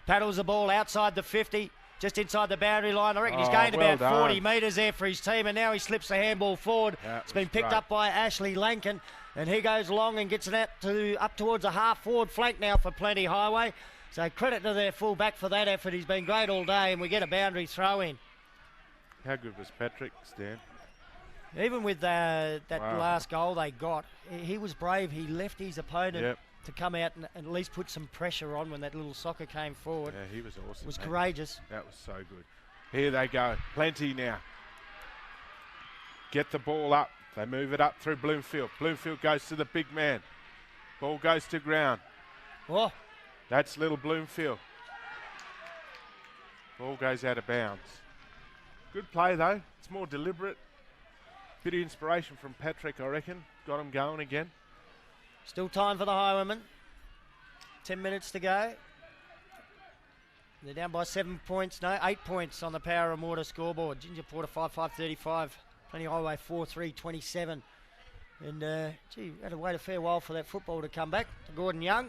[SPEAKER 1] Paddles the ball outside the 50. Just inside the boundary line. I reckon he's gained about 40 metres there for his team, and now he slips the handball forward. It's been picked up by Ashley Lankin, and he goes long and gets it out to up towards a half-forward flank now for Plenty Highway. So credit to their full-back for that effort. He's been great all day, and we get a boundary throw in.
[SPEAKER 2] How good was Patrick, Stan?
[SPEAKER 1] Even with that last goal they got, he was brave. He left his opponent to come out and at least put some pressure on when that little soccer came forward.
[SPEAKER 2] Yeah, he was awesome.
[SPEAKER 1] Was courageous.
[SPEAKER 2] That was so good. Here they go. Plenty now. Get the ball up. They move it up through Bloomfield. Bloomfield goes to the big man. Ball goes to ground.
[SPEAKER 1] Oh.
[SPEAKER 2] That's little Bloomfield. Ball goes out of bounds. Good play though. It's more deliberate. Bit of inspiration from Patrick, I reckon. Got him going again.
[SPEAKER 1] Still time for the Highwaymen. 10 minutes to go. They're down by 7 points. No, 8 points on the Power and Water scoreboard. Ginger Porter 5-5-35. Plenty Highway 4-3-27. And, gee, had to wait a fair while for that football to come back to Gordon Young.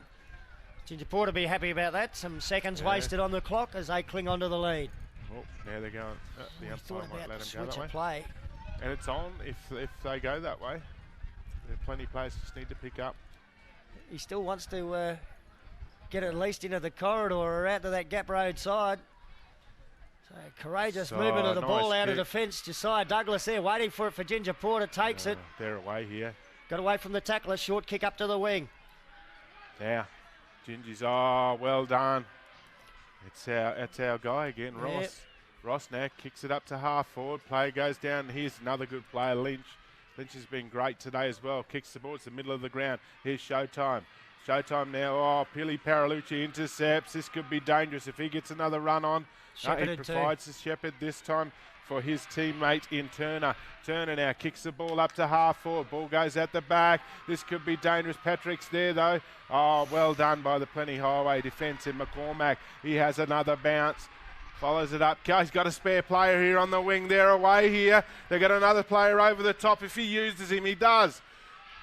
[SPEAKER 1] Ginger Porter be happy about that. Some seconds wasted on the clock as they cling onto the lead.
[SPEAKER 2] Oh, now they're going. The umpire won't let them go that way.
[SPEAKER 1] Play.
[SPEAKER 2] And it's on if they go that way. There are plenty of players just need to pick up.
[SPEAKER 1] He still wants to get at least into the corridor or out to that gap road side. So courageous movement of the ball out of defence. Josiah Douglas there waiting for it for Ginger Porter. Takes it.
[SPEAKER 2] They're away here.
[SPEAKER 1] Got away from the tackler. Short kick up to the wing.
[SPEAKER 2] Now, Gingy's, well done. It's our guy again, Ross.
[SPEAKER 1] Yep.
[SPEAKER 2] Ross now kicks it up to half forward. Player goes down. Here's another good player, Lynch. Lynch has been great today as well. Kicks the ball. It's the middle of the ground. Here's Showtime. Showtime now. Pili Paralucci intercepts. This could be dangerous if he gets another run on. He provides the shepherd this time for his teammate in Turner. Turner now kicks the ball up to half forward. Ball goes at the back. This could be dangerous. Patrick's there though. Well done by the Plenty Highway defence in McCormack. He has another bounce. Follows it up. He's got a spare player here on the wing. They're away here. They've got another player over the top. If he uses him, he does.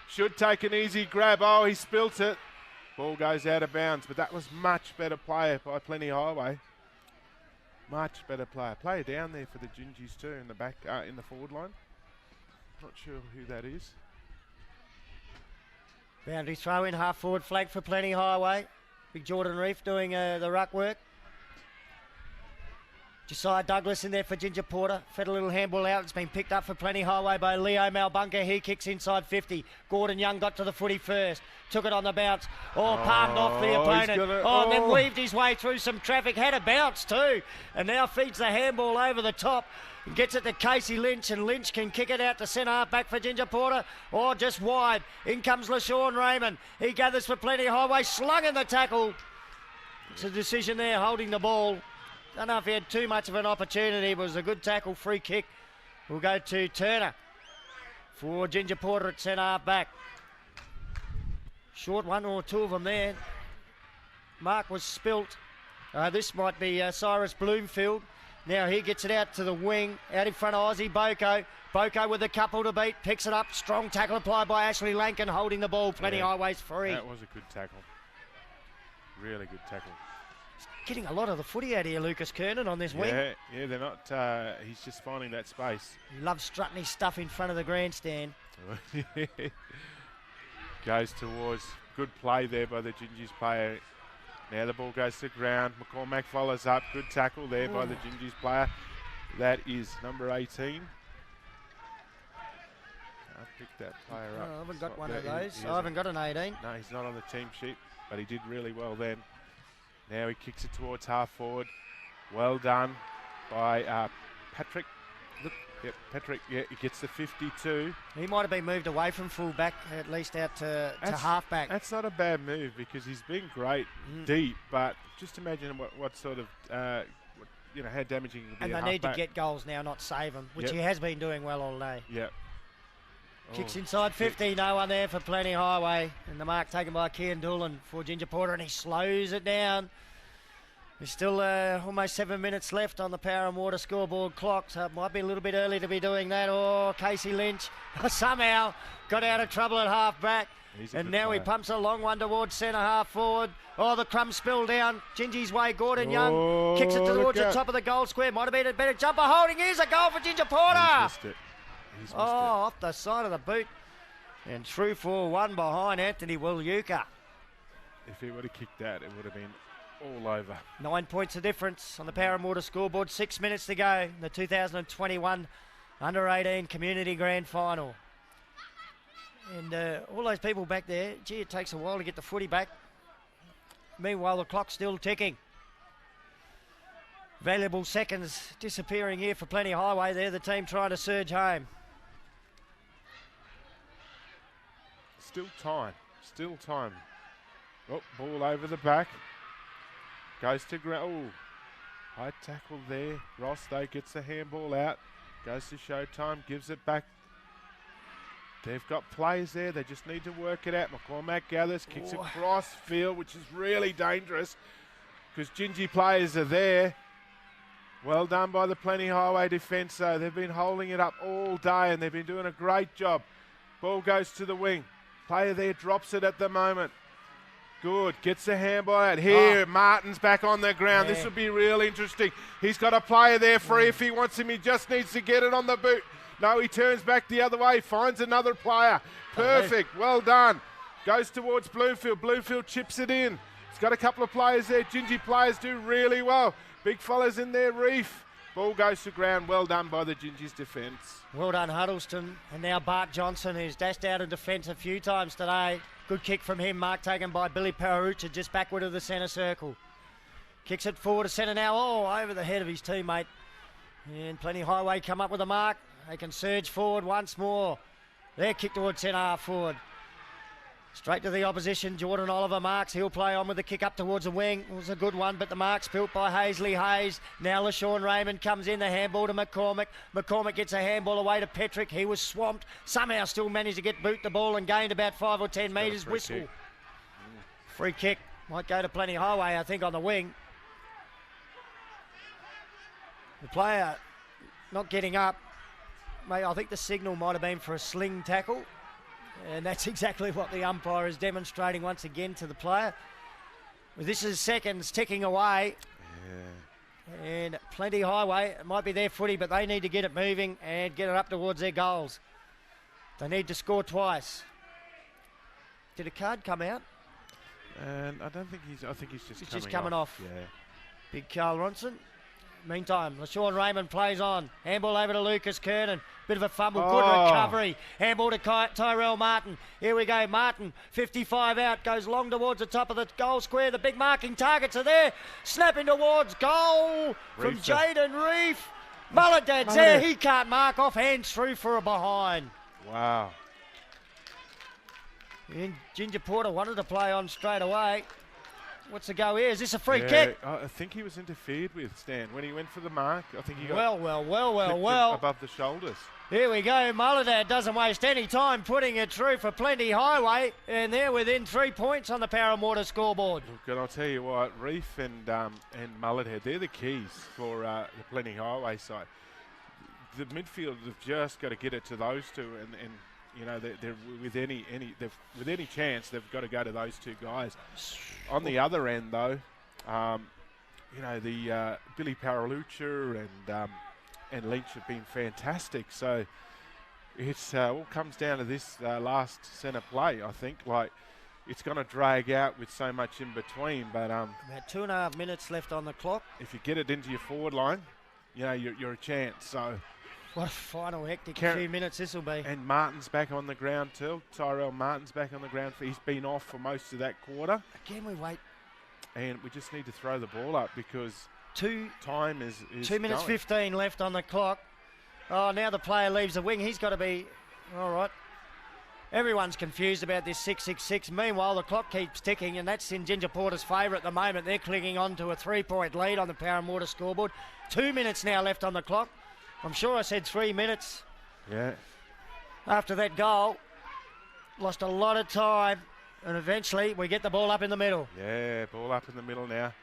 [SPEAKER 2] Should take an easy grab. He spilt it. Ball goes out of bounds. But that was much better play by Plenty Highway. Much better player. Player down there for the Gingies too in the back, in the forward line. Not sure who that is.
[SPEAKER 1] Boundary throw in, half forward flag for Plenty Highway. Big Jordan Reef doing the ruck work. Josiah Douglas in there for Ginger Porter. Fed a little handball out. It's been picked up for Plenty Highway by Leo Malbunker. He kicks inside 50. Gordon Young got to the footy first. Took it on the bounce. Palmed off the opponent. And then weaved his way through some traffic. Had a bounce too. And now feeds the handball over the top. Gets it to Casey Lynch, and Lynch can kick it out to centre half back for Ginger Porter. Just wide. In comes LaShawn Raymond. He gathers for Plenty Highway. Slung in the tackle. It's a decision there, holding the ball. Don't know if he had too much of an opportunity. It was a good tackle, free kick. We'll go to Turner for Ginger Porter at centre half back. Short one or two of them there. Mark was spilt. This might be Cyrus Bloomfield. Now he gets it out to the wing, out in front of Ozzy Boko. Boko with a couple to beat, picks it up. Strong tackle applied by Ashley Lankin, holding the ball. Plenty Highways free.
[SPEAKER 2] That was a good tackle. Really good tackle.
[SPEAKER 1] getting a lot of the footy out here, Lucas Kernan, on this wing.
[SPEAKER 2] Yeah, they're not. He's just finding that space.
[SPEAKER 1] He loves strutting his stuff in front of the grandstand.
[SPEAKER 2] Goes towards, good play there by the Gingies player. Now the ball goes to ground. McCormack follows up. Good tackle there by the Gingies player. That is number 18. I'll pick that player up.
[SPEAKER 1] I haven't got one of those. I haven't got an 18.
[SPEAKER 2] No, he's not on the team sheet, but he did really well then. Now he kicks it towards half forward. Well done by Patrick. Yep, Patrick, he gets the 52.
[SPEAKER 1] He might have been moved away from full-back, at least out to half-back.
[SPEAKER 2] That's not a bad move because he's been great deep, but just imagine what sort of, how damaging it will be.
[SPEAKER 1] And they need to get goals now, not save them, which he has been doing well all day.
[SPEAKER 2] Yep.
[SPEAKER 1] Kicks inside 50, no one there for Plenty Highway. And the mark taken by Kian Doolan for Ginger Porter, and he slows it down. There's still almost 7 minutes left on the Power and Water scoreboard clock, so it might be a little bit early to be doing that. Oh, Casey Lynch somehow got out of trouble at half-back. And now he pumps a long one towards centre half forward. Oh, the crumb spill down Gingy's way. Gordon Young kicks it towards the top of the goal square. Might have been a better jumper holding. Here's a goal for Ginger Porter.
[SPEAKER 2] He's missed it.
[SPEAKER 1] Off the side of the boot. And through for one behind Anthony Wilyuka.
[SPEAKER 2] If he would have kicked that, it would have been all over.
[SPEAKER 1] 9 points of difference on the Power and Water scoreboard. 6 minutes to go in the 2021 Under-18 Community Grand Final. And all those people back there, gee, it takes a while to get the footy back. Meanwhile, the clock's still ticking. Valuable seconds disappearing here for Plenty Highway there, the team trying to surge home.
[SPEAKER 2] Still time. Oh, ball over the back. Goes to ground. Oh, high tackle there. Ross, though, gets the handball out. Goes to Showtime, gives it back. They've got plays there. They just need to work it out. McCormack gathers, kicks across field, which is really dangerous because Gingy players are there. Well done by the Plenty Highway defence, though. They've been holding it up all day, and they've been doing a great job. Ball goes to the wing. Player there drops it at the moment. Good, gets the handball out. Here, Martin's back on the ground. This will be real interesting. He's got a player there free if he wants him. He just needs to get it on the boot. No, he turns back the other way, finds another player. Perfect, well done. Goes towards Bloomfield. Bloomfield chips it in. He's got a couple of players there. Gingy players do really well. Big fellas in there, Reef. Ball goes to ground. Well done by the Gingy's defence.
[SPEAKER 1] Well done, Huddleston. And now Bart Johnson, who's dashed out of defence a few times today. Good kick from him. Mark taken by Billy Pararucha just backward of the centre circle. Kicks it forward to centre now. Oh, over the head of his teammate. And Plenty Highway come up with a mark. They can surge forward once more. Their kick towards centre half forward. Straight to the opposition. Jordan Oliver marks. He'll play on with the kick up towards the wing. It was a good one, but the mark's built by Hazley Hayes. Now LaShawn Raymond comes in. The handball to McCormack. McCormack gets a handball away to Petrick. He was swamped. Somehow still managed to get boot the ball and gained about 5 or 10 metres. Whistle. Free kick. Might go to Plenty Highway, I think, on the wing. The player not getting up. Mate, I think the signal might have been for a sling tackle. And that's exactly what the umpire is demonstrating once again to the player. Well, this is seconds ticking away. Yeah. And Plenty Highway, it might be their footy, but they need to get it moving and get it up towards their goals. They need to score twice. Did a card come out?
[SPEAKER 2] And I don't think I think he's just
[SPEAKER 1] coming off.
[SPEAKER 2] Yeah.
[SPEAKER 1] Big Carl Ronson. Meantime, LaShawn Raymond plays on. Handball over to Lucas Kernan. Bit of a fumble. Good recovery. Handball to Tyrell Martin. Here we go. Martin, 55 out. Goes long towards the top of the goal square. The big marking targets are there. Snapping towards goal from Jaden Reef. Mulladad's there. He can't mark off. Hands through for a behind.
[SPEAKER 2] Wow.
[SPEAKER 1] And Ginger Porter wanted to play on straight away. What's the go here? Is this a free kick?
[SPEAKER 2] I think he was interfered with, Stan. When he went for the mark, I think he got
[SPEAKER 1] well.
[SPEAKER 2] above the shoulders.
[SPEAKER 1] Here we go. Mulladad doesn't waste any time putting it through for Plenty Highway, and they're within 3 points on the Power and Water scoreboard.
[SPEAKER 2] Look, and I'll tell you what, Reef and Mulladad, they're the keys for the Plenty Highway side. The midfield have just got to get it to those two, and you know, they're with any chance, they've got to go to those two guys. On the other end, though, you know, the Billy Paralucha and Lynch have been fantastic. So it's all comes down to this last centre play, I think. Like, it's going to drag out with so much in between, but
[SPEAKER 1] about 2.5 minutes left on the clock.
[SPEAKER 2] if you get it into your forward line, you know, you're a chance. So
[SPEAKER 1] What a final hectic few minutes this will be.
[SPEAKER 2] And Martin's back on the ground too. Tyrell Martin's back on the ground. He's been off for most of that quarter.
[SPEAKER 1] Again, we wait.
[SPEAKER 2] And we just need to throw the ball up because time is
[SPEAKER 1] 2 minutes
[SPEAKER 2] going.
[SPEAKER 1] 15 left on the clock. Oh, now the player leaves the wing. He's got to be all right. Everyone's confused about this 6-6-6. Meanwhile, the clock keeps ticking, and that's in Ginger Porter's favour at the moment. They're clinging on to a 3-point lead on the Power and Water scoreboard. 2 minutes now left on the clock. I'm sure I said 3 minutes.
[SPEAKER 2] Yeah.
[SPEAKER 1] After that goal, lost a lot of time, and eventually we get the ball up in the middle.
[SPEAKER 2] Yeah, ball up in the middle now.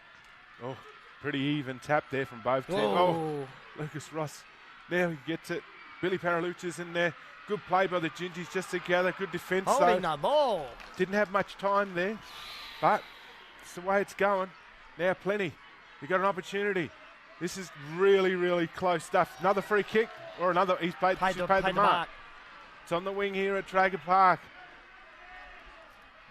[SPEAKER 2] Oh, pretty even tap there from both teams.
[SPEAKER 1] Whoa.
[SPEAKER 2] Oh, Lucas Ross. Now he gets it. Billy Paralucha's in there. Good play by the Gingies just together. Good defence though.
[SPEAKER 1] Holding the ball.
[SPEAKER 2] Didn't have much time there, but it's the way it's going. Now plenty. You got an opportunity. This is really, really close stuff. Another free kick or another. He's paid the mark. It's on the wing here at Traeger Park.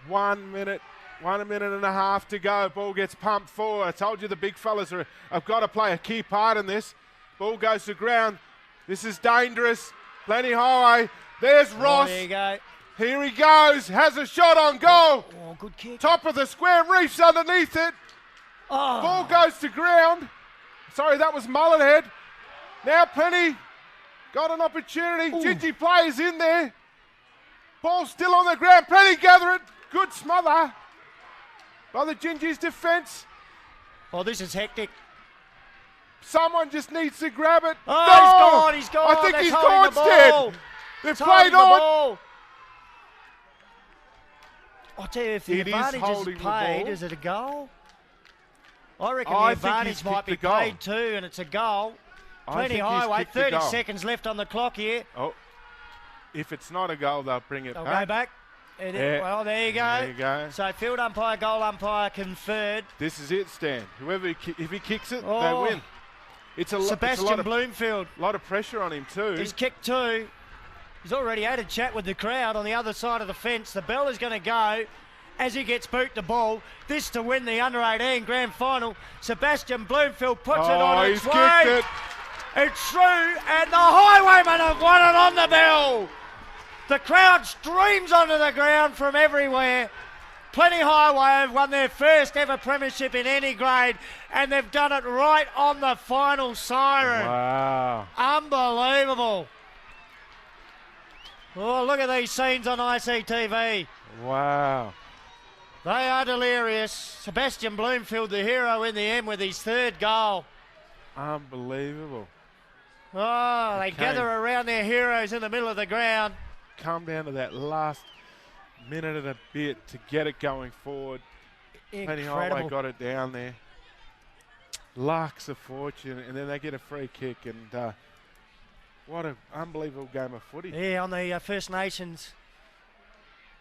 [SPEAKER 2] 1 minute, 1 minute and a half to go. Ball gets pumped forward. I told you the big fellas have got to play a key part in this. Ball goes to ground. This is dangerous. Plenty highway. There's Ross.
[SPEAKER 1] There you go.
[SPEAKER 2] Here he goes. Has a shot on goal.
[SPEAKER 1] Oh, good kick.
[SPEAKER 2] Top of the square. Reefs underneath it.
[SPEAKER 1] Oh.
[SPEAKER 2] Ball goes to ground. Sorry, that was Mullenhead. Now Plenty got an opportunity. Gingy players in there. Ball still on the ground. Plenty gather it. Good smother by the Gingy's defence.
[SPEAKER 1] Oh, this is hectic.
[SPEAKER 2] Someone just needs to grab it.
[SPEAKER 1] Oh, he's gone.
[SPEAKER 2] I think
[SPEAKER 1] That's
[SPEAKER 2] he's
[SPEAKER 1] holding
[SPEAKER 2] gone
[SPEAKER 1] the ball.
[SPEAKER 2] instead. They've
[SPEAKER 1] It's holding
[SPEAKER 2] played
[SPEAKER 1] the
[SPEAKER 2] on.
[SPEAKER 1] ball. I'll tell you, if the
[SPEAKER 2] It is
[SPEAKER 1] advantage
[SPEAKER 2] holding
[SPEAKER 1] is
[SPEAKER 2] the
[SPEAKER 1] paid,
[SPEAKER 2] ball.
[SPEAKER 1] is it a goal? I reckon the
[SPEAKER 2] I think
[SPEAKER 1] advantage
[SPEAKER 2] he's
[SPEAKER 1] might
[SPEAKER 2] kicked
[SPEAKER 1] be
[SPEAKER 2] the goal.
[SPEAKER 1] paid too, and it's a goal.
[SPEAKER 2] I
[SPEAKER 1] Plenty
[SPEAKER 2] think he's
[SPEAKER 1] highway,
[SPEAKER 2] kicked the
[SPEAKER 1] 30
[SPEAKER 2] goal.
[SPEAKER 1] seconds left on the clock here.
[SPEAKER 2] Oh, if it's not a goal, they'll bring it
[SPEAKER 1] They'll
[SPEAKER 2] back.
[SPEAKER 1] go back.
[SPEAKER 2] Yeah.
[SPEAKER 1] Well, there you go.
[SPEAKER 2] There you go.
[SPEAKER 1] So field umpire, goal umpire conferred.
[SPEAKER 2] This is it, Stan. Whoever if he kicks it,
[SPEAKER 1] Oh.
[SPEAKER 2] they win. It's a
[SPEAKER 1] Sebastian
[SPEAKER 2] lot of
[SPEAKER 1] Bloomfield.
[SPEAKER 2] lot of pressure on him too.
[SPEAKER 1] He's kicked two. He's already had a chat with the crowd on the other side of the fence. The bell is going to go as he gets boot the ball. This to win the under-18 grand final. Sebastian Bloomfield puts it on its
[SPEAKER 2] he's
[SPEAKER 1] way.
[SPEAKER 2] kicked it.
[SPEAKER 1] It's true, and the Highwaymen have won it on the bell. The crowd streams onto the ground from everywhere. Plenty Highway have won their first ever premiership in any grade, and they've done it right on the final siren.
[SPEAKER 2] Wow.
[SPEAKER 1] Unbelievable. Oh, look at these scenes on ICTV.
[SPEAKER 2] Wow.
[SPEAKER 1] They are delirious. Sebastian Bloomfield, the hero in the end, with his third goal.
[SPEAKER 2] Unbelievable.
[SPEAKER 1] Oh, they
[SPEAKER 2] Okay.
[SPEAKER 1] gather around their heroes in the middle of the ground.
[SPEAKER 2] Come down to that last minute and a bit to get it going forward. Plenty Highway
[SPEAKER 1] Incredible.
[SPEAKER 2] got it down there. Luck's a fortune, and then they get a free kick, and what an unbelievable game of footy.
[SPEAKER 1] Yeah, on the First Nations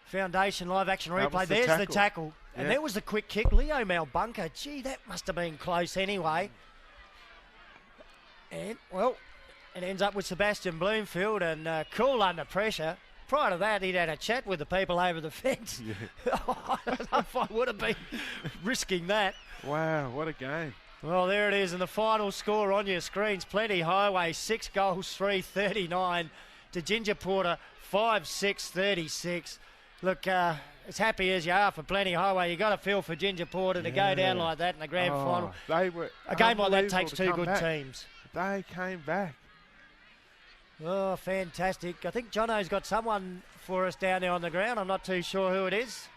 [SPEAKER 1] Foundation live action
[SPEAKER 2] That
[SPEAKER 1] replay.
[SPEAKER 2] was the
[SPEAKER 1] There's the
[SPEAKER 2] tackle.
[SPEAKER 1] tackle. And
[SPEAKER 2] Yeah.
[SPEAKER 1] there was the quick kick. Leo Malbunker. Gee, that must have been close anyway. And, well, it ends up with Sebastian Bloomfield and cool under pressure. Prior to that, he'd had a chat with the people over the fence.
[SPEAKER 2] Yeah.
[SPEAKER 1] I don't know if I would have been risking that.
[SPEAKER 2] Wow, what a game.
[SPEAKER 1] Well, there it is, and the final score on your screens. Plenty Highway, 6 goals, 3-39 to Ginger Porter, 5-6-36. Look, as happy as you are for Plenty Highway, you got to feel for Ginger Porter to go down like that in the grand final.
[SPEAKER 2] They were
[SPEAKER 1] A game like that
[SPEAKER 2] unbelievable
[SPEAKER 1] takes
[SPEAKER 2] to
[SPEAKER 1] two
[SPEAKER 2] come
[SPEAKER 1] good
[SPEAKER 2] back.
[SPEAKER 1] teams.
[SPEAKER 2] They came back.
[SPEAKER 1] Oh, fantastic. I think Jono's got someone for us down there on the ground. I'm not too sure who it is.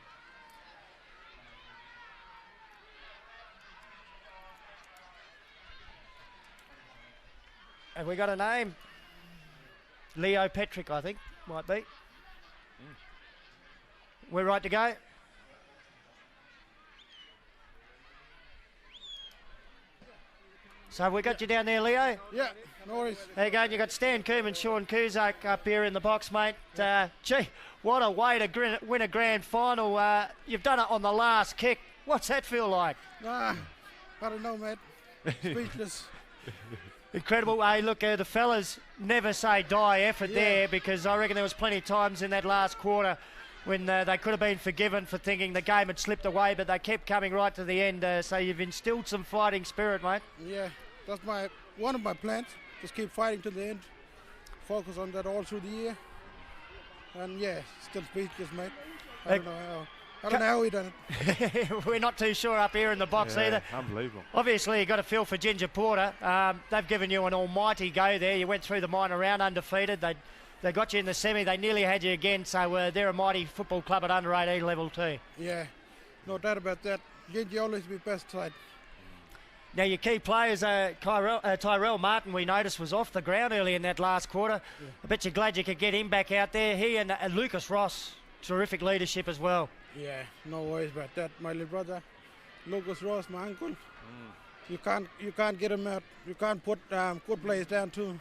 [SPEAKER 1] Have we got a name? Leo Petrick, I think, might be. We're right to go. So have we got you down there, Leo?
[SPEAKER 11] Yeah, no worries.
[SPEAKER 1] There you go. You got Stan Coombe and Sean Kuzak up here in the box, mate. Gee, what a way to win a grand final. You've done it on the last kick. What's that feel like?
[SPEAKER 11] I don't know, mate. Speechless.
[SPEAKER 1] Incredible. Hey, look, the fellas never say die effort there, because I reckon there was plenty of times in that last quarter when they could have been forgiven for thinking the game had slipped away, but they kept coming right to the end. So you've instilled some fighting spirit, mate.
[SPEAKER 11] Yeah, that's one of my plans. Just keep fighting to the end. Focus on that all through the year. And yeah, still speechless, mate. I don't know how we done it.
[SPEAKER 1] We're not too sure up here in the box either.
[SPEAKER 2] Unbelievable.
[SPEAKER 1] Obviously, you got a feel for Ginger Porter. They've given you an almighty go there. You went through the minor round undefeated. They got you in the semi. They nearly had you again. So they're a mighty football club at under 18 level too.
[SPEAKER 11] Yeah, no doubt about that. Ginger always be best side.
[SPEAKER 1] Now, your key players, Tyrell Martin, we noticed, was off the ground early in that last quarter. Yeah. I bet you're glad you could get him back out there. He and Lucas Ross, terrific leadership as well.
[SPEAKER 11] Yeah, no worries about that. My little brother, Lucas Ross, my uncle. You can't get him out. You can't put good players down too.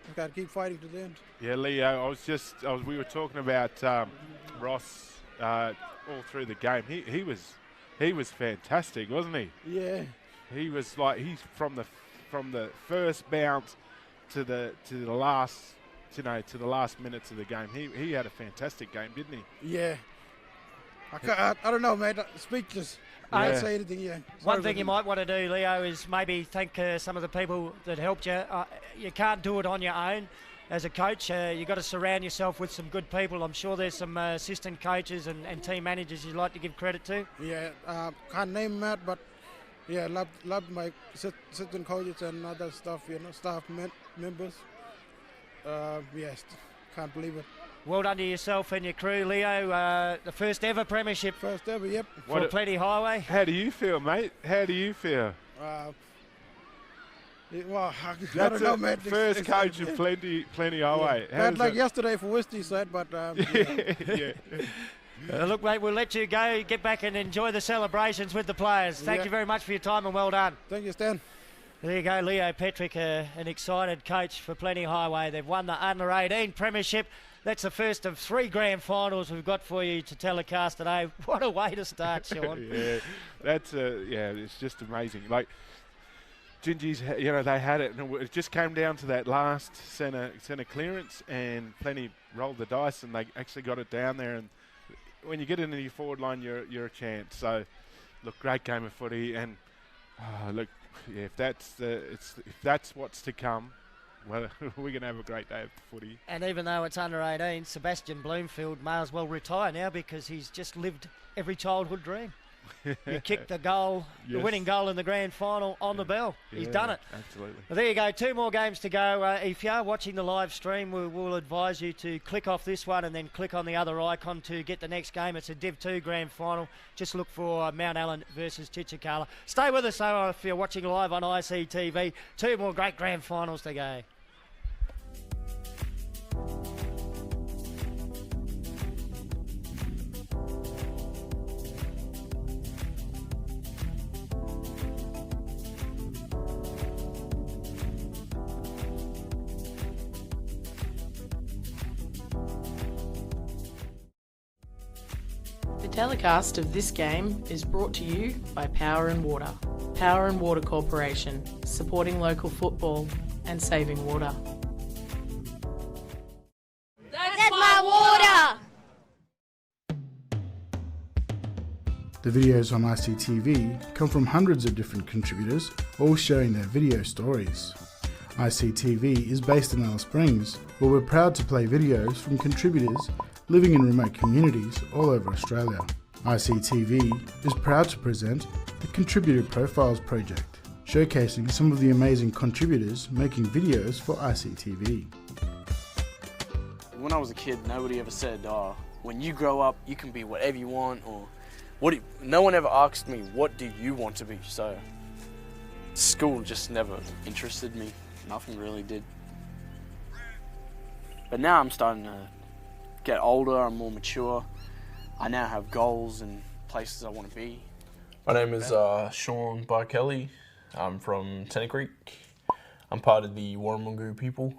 [SPEAKER 11] You got to keep fighting to the end.
[SPEAKER 2] Yeah, Leo, we were talking about Ross all through the game. He was fantastic, wasn't he?
[SPEAKER 11] Yeah.
[SPEAKER 2] He was like, he's from the first bounce to the last, to the last minutes of the game. He had a fantastic game, didn't he?
[SPEAKER 11] Yeah. I don't know, mate. Speechless. I can't say anything. Yeah.
[SPEAKER 1] One thing you might want to do, Leo, is maybe thank some of the people that helped you. You can't do it on your own. As a coach, you've got to surround yourself with some good people. I'm sure there's some assistant coaches and team managers you'd like to give credit to.
[SPEAKER 11] Yeah, can't name them out, but yeah, loved my assistant coaches and other stuff, staff members. Yes, can't believe it.
[SPEAKER 1] Well done to yourself and your crew, Leo. The first ever premiership.
[SPEAKER 11] First ever, yep.
[SPEAKER 1] For Plenty Highway.
[SPEAKER 2] How do you feel, mate? How do you feel?
[SPEAKER 11] Well, I
[SPEAKER 2] That's
[SPEAKER 11] don't know, mate.
[SPEAKER 2] First coach of Plenty Highway.
[SPEAKER 11] Yeah. Bad like yesterday for Westie side, but
[SPEAKER 2] yeah.
[SPEAKER 1] Look, mate, we'll let you go. Get back and enjoy the celebrations with the players. Thank you very much for your time and well done.
[SPEAKER 11] Thank you, Stan.
[SPEAKER 1] There you go, Leo Petrick, an excited coach for Plenty Highway. They've won the under 18 premiership. That's the first of 3 grand finals we've got for you to telecast today. What a way to start, Sean.
[SPEAKER 2] Yeah, it's just amazing. Like, Gingy's, they had it, and it just came down to that last centre clearance, and Plenty rolled the dice, and they actually got it down there. And when you get into your forward line, you're a chance. So, look, great game of footy, and look, yeah, if that's what's to come, well, we're going to have a great day of footy.
[SPEAKER 1] And even though it's under 18, Sebastian Bloomfield may as well retire now because he's just lived every childhood dream. You kicked the goal, the winning goal in the grand final on the bell. He's done it.
[SPEAKER 2] Absolutely.
[SPEAKER 1] Well, there you go. 2 more games to go. If you are watching the live stream, we'll advise you to click off this one and then click on the other icon to get the next game. It's a Div 2 grand final. Just look for Mount Allen versus Titchakala. Stay with us, though, if you're watching live on ICTV. 2 more great grand finals to go.
[SPEAKER 3] The telecast of this game is brought to you by Power and Water. Power and Water Corporation, supporting local football and saving water.
[SPEAKER 4] That's my water!
[SPEAKER 15] The videos on ICTV come from hundreds of different contributors, all sharing their video stories. ICTV is based in Alice Springs, where we're proud to play videos from contributors living in remote communities all over Australia. ICTV is proud to present the Contributor Profiles project, showcasing some of the amazing contributors making videos for ICTV.
[SPEAKER 12] When I was a kid, nobody ever said, when you grow up, you can be whatever you want, or no one ever asked me, what do you want to be? So school just never interested me. Nothing really did. But now I'm starting to get older, I'm more mature. I now have goals and places I want to be.
[SPEAKER 13] My name is Sean Barkelli. I'm from Tennant Creek. I'm part of the Warramungu people.